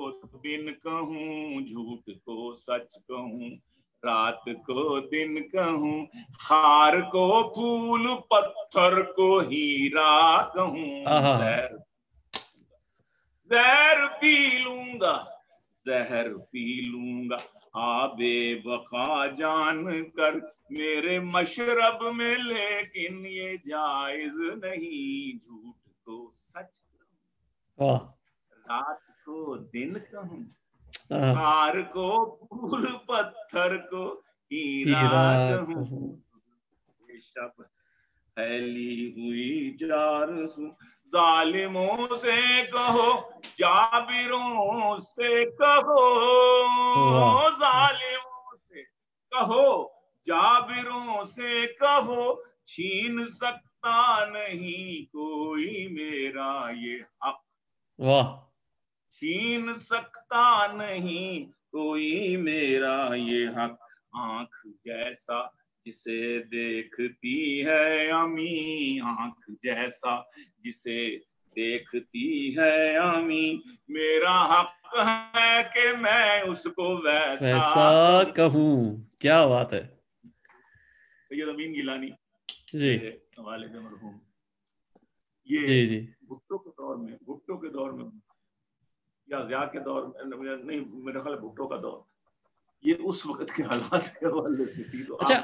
Speaker 2: دن کہوں جھوٹ کو سچ کہوں، رات کو دن کہوں خار کو پھول پتھر کو ہیرا کہوں، زہر پی لوں گا، زہر پی لوں گا آب بقا جان کر میرے مشرب میں، لیکن یہ جائز نہیں جھوٹ کو سچ کہوں، رات کو دن کہوں خار کو پھول پتھر کو ہیرا کہوں، شب پھیلی ہوئی چار سو، ظالموں سے کہو جابروں سے کہو، ظالموں سے کہو جابروں سے کہو، چھین سکتا نہیں کوئی میرا یہ حق، چھین سکتا نہیں کوئی میرا یہ حق، آنکھ جیسا جسے دیکھتی ہے امی، آنکھ جیسا جسے دیکھتی ہے امی، میرا حق ہے کہ میں اس کو ویسا
Speaker 1: کہوں، کیا بات ہے،
Speaker 2: سید امین گیلانی
Speaker 1: جی
Speaker 2: والد مرحوم، یہ
Speaker 1: جی
Speaker 2: بھٹو کے دور میں یا ضیاء کے دور نہیں، میرا خیال بھٹو کا دور، یہ اس وقت کے حالات کے حوالے سے تھی۔ تو
Speaker 1: اچھا،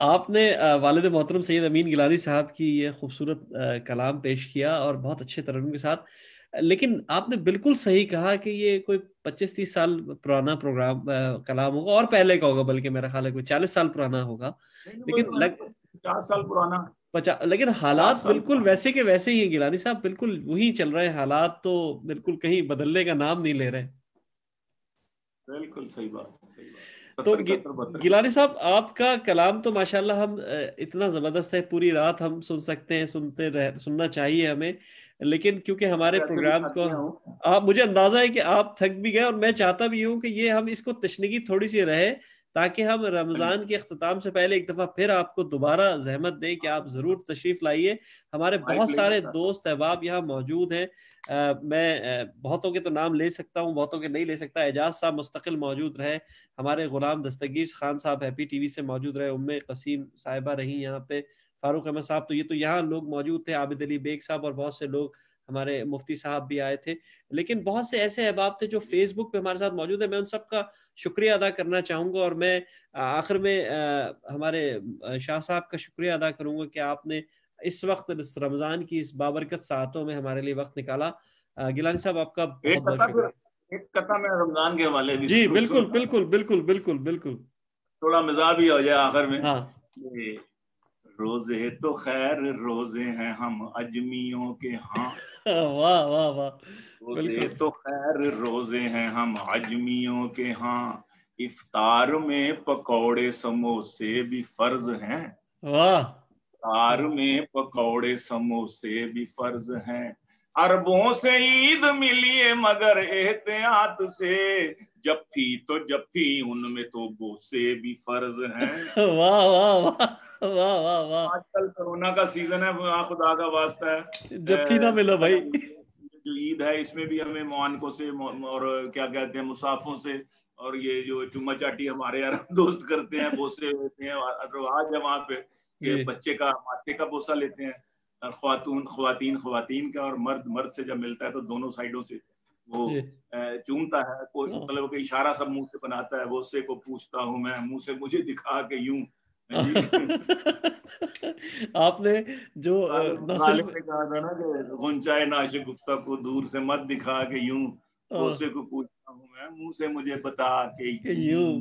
Speaker 1: آپ نے والد محترم سید امین گیلانی صاحب کی یہ خوبصورت کلام پیش کیا اور بہت اچھے ترنم کے ساتھ، لیکن آپ نے بالکل صحیح کہا کہ یہ کوئی 25-30 سال پرانا پروگرام کلام ہوگا، اور پہلے کا ہوگا، بلکہ میرا خیال ہے کوئی 40 سال پرانا ہوگا، لیکن
Speaker 2: 50 سال پرانا،
Speaker 1: لیکن حالات بالکل ویسے کے ویسے ہی ہیں گیلانی صاحب، بالکل وہی چل رہے ہیں حالات، تو بالکل کہیں بدلنے کا نام نہیں لے رہے۔
Speaker 2: بالکل صحیح بات،
Speaker 1: تو گیلانی صاحب آپ کا کلام تو ماشاءاللہ ہم اتنا زبردست ہے، پوری رات ہم سن سکتے ہیں، سننا چاہیے ہمیں، لیکن کیونکہ ہمارے پروگرام کو آپ، مجھے اندازہ ہے کہ آپ تھک بھی گئے، اور میں چاہتا بھی ہوں کہ یہ ہم اس کو تشنگی تھوڑی سی رہے، تاکہ ہم رمضان کے اختتام سے پہلے ایک دفعہ پھر آپ کو دوبارہ زحمت دیں کہ آپ ضرور تشریف لائیے. ہمارے بہت سارے دوست احباب یہاں موجود ہیں، میں بہتوں کے تو نام لے سکتا ہوں، بہتوں کے نہیں لے سکتا. اعجاز صاحب مستقل موجود رہے، ہمارے غلام دستگیر خان صاحب ہیپی ٹی وی سے موجود رہے، ام قسیم صاحبہ رہی یہاں پہ، فاروق احمد صاحب، تو یہ تو یہاں لوگ موجود تھے، عابد علی بیگ صاحب، اور بہت سے لوگ، ہمارے مفتی صاحب بھی آئے تھے. لیکن بہت سے ایسے احباب تھے جو فیس بک پہ ہمارے ساتھ موجود ہیں. میں ان سب کا شکریہ ادا کرنا چاہوں گا، اور میں آخر میں ہمارے شاہ صاحب کا شکریہ ادا کروں گا کہ آپ نے اس وقت رمضان کی اس بابرکت ساعتوں میں ہمارے لیے وقت نکالا. گیلانی صاحب آپ کا بہت بہت شکریہ.
Speaker 2: ایک قطعہ میں رمضان کے حوالے بھی،
Speaker 1: جی بالکل بالکل بالکل بالکل بالکل،
Speaker 2: تھوڑا مزاح بھی ہو جائے آخر میں.
Speaker 1: ہاں،
Speaker 2: روزے تو خیر روزے ہیں ہم اجمیوں کے ہاں،
Speaker 1: واہ واہ واہ،
Speaker 2: روزے تو خیر روزے ہیں ہم اجمیوں کے ہاں، افطار میں پکوڑے سموسے بھی فرض ہیں،
Speaker 1: واہ،
Speaker 2: افطار میں پکوڑے سموسے بھی فرض ہیں، عربوں سے عید ملیے مگر احتیاط سے، جفی تو جفی ان میں تو بوسے بھی فرض ہیں.
Speaker 1: واہ واہ واہ واہ واہ واہ،
Speaker 2: آج کل کورونا کا سیزن ہے، خدا کا واسطہ ہے،
Speaker 1: جفی نہ ملو بھائی.
Speaker 2: جو عید ہے اس میں بھی ہمیں معانکوں سے اور کیا کہتے ہیں مسافوں سے، اور یہ جو چما چاٹی ہمارے یار دوست کرتے ہیں، بوسے ہوتے ہیں، رواج ہے وہاں پہ کہ بچے کا ماتھے کا بوسہ لیتے ہیں، خواتین کا، اور مرد سے جب ملتا ہے تو دونوں سائڈوں سے وہ چومتا ہے، کوئی مطلب کہ اشارہ سب منہ سے بناتا ہے، بوسے کو پوچھتا ہوں میں منہ سے مجھے دکھا کے یوں.
Speaker 1: آپ نے جو
Speaker 2: غالب نے کہا تھا نا کہ غنچۂ ناشگفتہ کو دور سے مت دکھا کے یوں، بوسے کو پوچھتا ہوں میں منہ سے مجھے بتا کے یوں.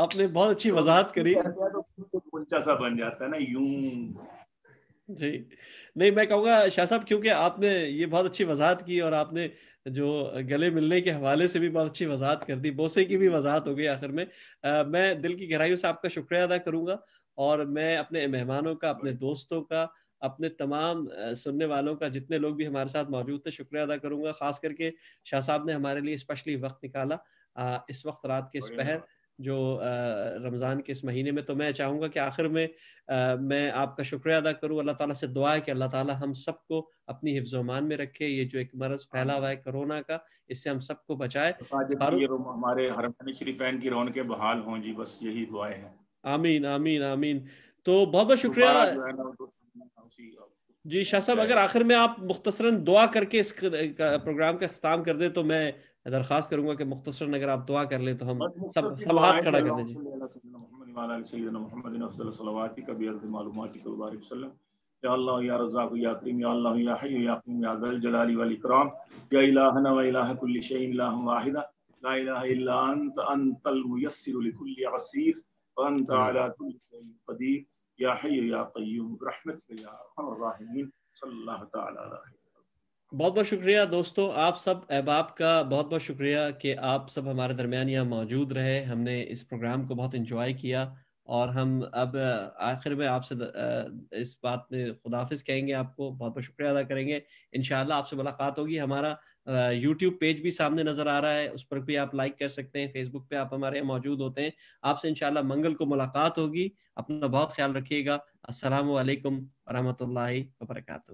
Speaker 1: آپ نے بہت اچھی وضاحت کری.
Speaker 2: غنچہ سا بن جاتا ہے نا یوں.
Speaker 1: جی نہیں، میں کہوں گا شاہ صاحب کیونکہ آپ نے یہ بہت اچھی وضاحت کی، اور آپ نے جو گلے ملنے کے حوالے سے بھی بہت اچھی وضاحت کر دی، بوسے کی بھی وضاحت ہو گئی آخر میں. میں دل کی گہرائیوں سے آپ کا شکریہ ادا کروں گا، اور میں اپنے مہمانوں کا، اپنے دوستوں کا، اپنے تمام سننے والوں کا، جتنے لوگ بھی ہمارے ساتھ موجود تھے، شکریہ ادا کروں گا. خاص کر کے شاہ صاحب نے ہمارے لیے اسپیشلی وقت نکالا اس وقت رات کے اس پہر جو رمضان کے اس مہینے میں. تو میں چاہوں گا کہ آخر میں میں آپ کا شکریہ ادا کروں. اللہ تعالیٰ سے دعا ہے کہ اللہ تعالیٰ ہم سب کو اپنی حفظ و امان میں رکھے. یہ جو ایک مرض پھیلا ہوا ہے کرونا کا، اس سے ہم سب کو بچائے.
Speaker 2: ہمارے حرمین شریفین کی رونقیں بحال ہوں جی، بس یہی دعائیں ہیں.
Speaker 1: آمین آمین آمین. تو بہت بہت شکریہ جی شاہ صاحب. اگر آخر میں آپ مختصراً دعا کر کے اس پروگرام کا اختتام کر دیں تو میں درخواست کروں گا کہ مختصراً اگر آپ دعا کر لیں تو ہم سب ہاتھ کھڑا کر دیں. جی
Speaker 2: یا اللہ یا رزاق یا کریم یا اللہ یا حی یا قیوم یا ذا الجلال والاکرام یا الہنا و الہ کل شیء الہ واحد لا الہ الا انت انت المیسر لكل عسیر وانت على كل شيء قدیر یا حی یا قیوم برحمتک یا ارحم الراحمین صلی اللہ تعالی علیہ.
Speaker 1: بہت بہت شکریہ دوستو، آپ سب احباب کا بہت بہت شکریہ کہ آپ سب ہمارے درمیان یہاں موجود رہے. ہم نے اس پروگرام کو بہت انجوائے کیا، اور ہم اب آخر میں آپ سے اس بات میں خداحافظ کہیں گے. آپ کو بہت بہت شکریہ ادا کریں گے. انشاءاللہ آپ سے ملاقات ہوگی. ہمارا یوٹیوب پیج بھی سامنے نظر آ رہا ہے، اس پر بھی آپ لائک کر سکتے ہیں. فیس بک پہ آپ ہمارے موجود ہوتے ہیں. آپ سے انشاءاللہ منگل کو ملاقات ہوگی. اپنا بہت خیال رکھیے گا. السلام علیکم ورحمۃ اللہ وبرکاتہ.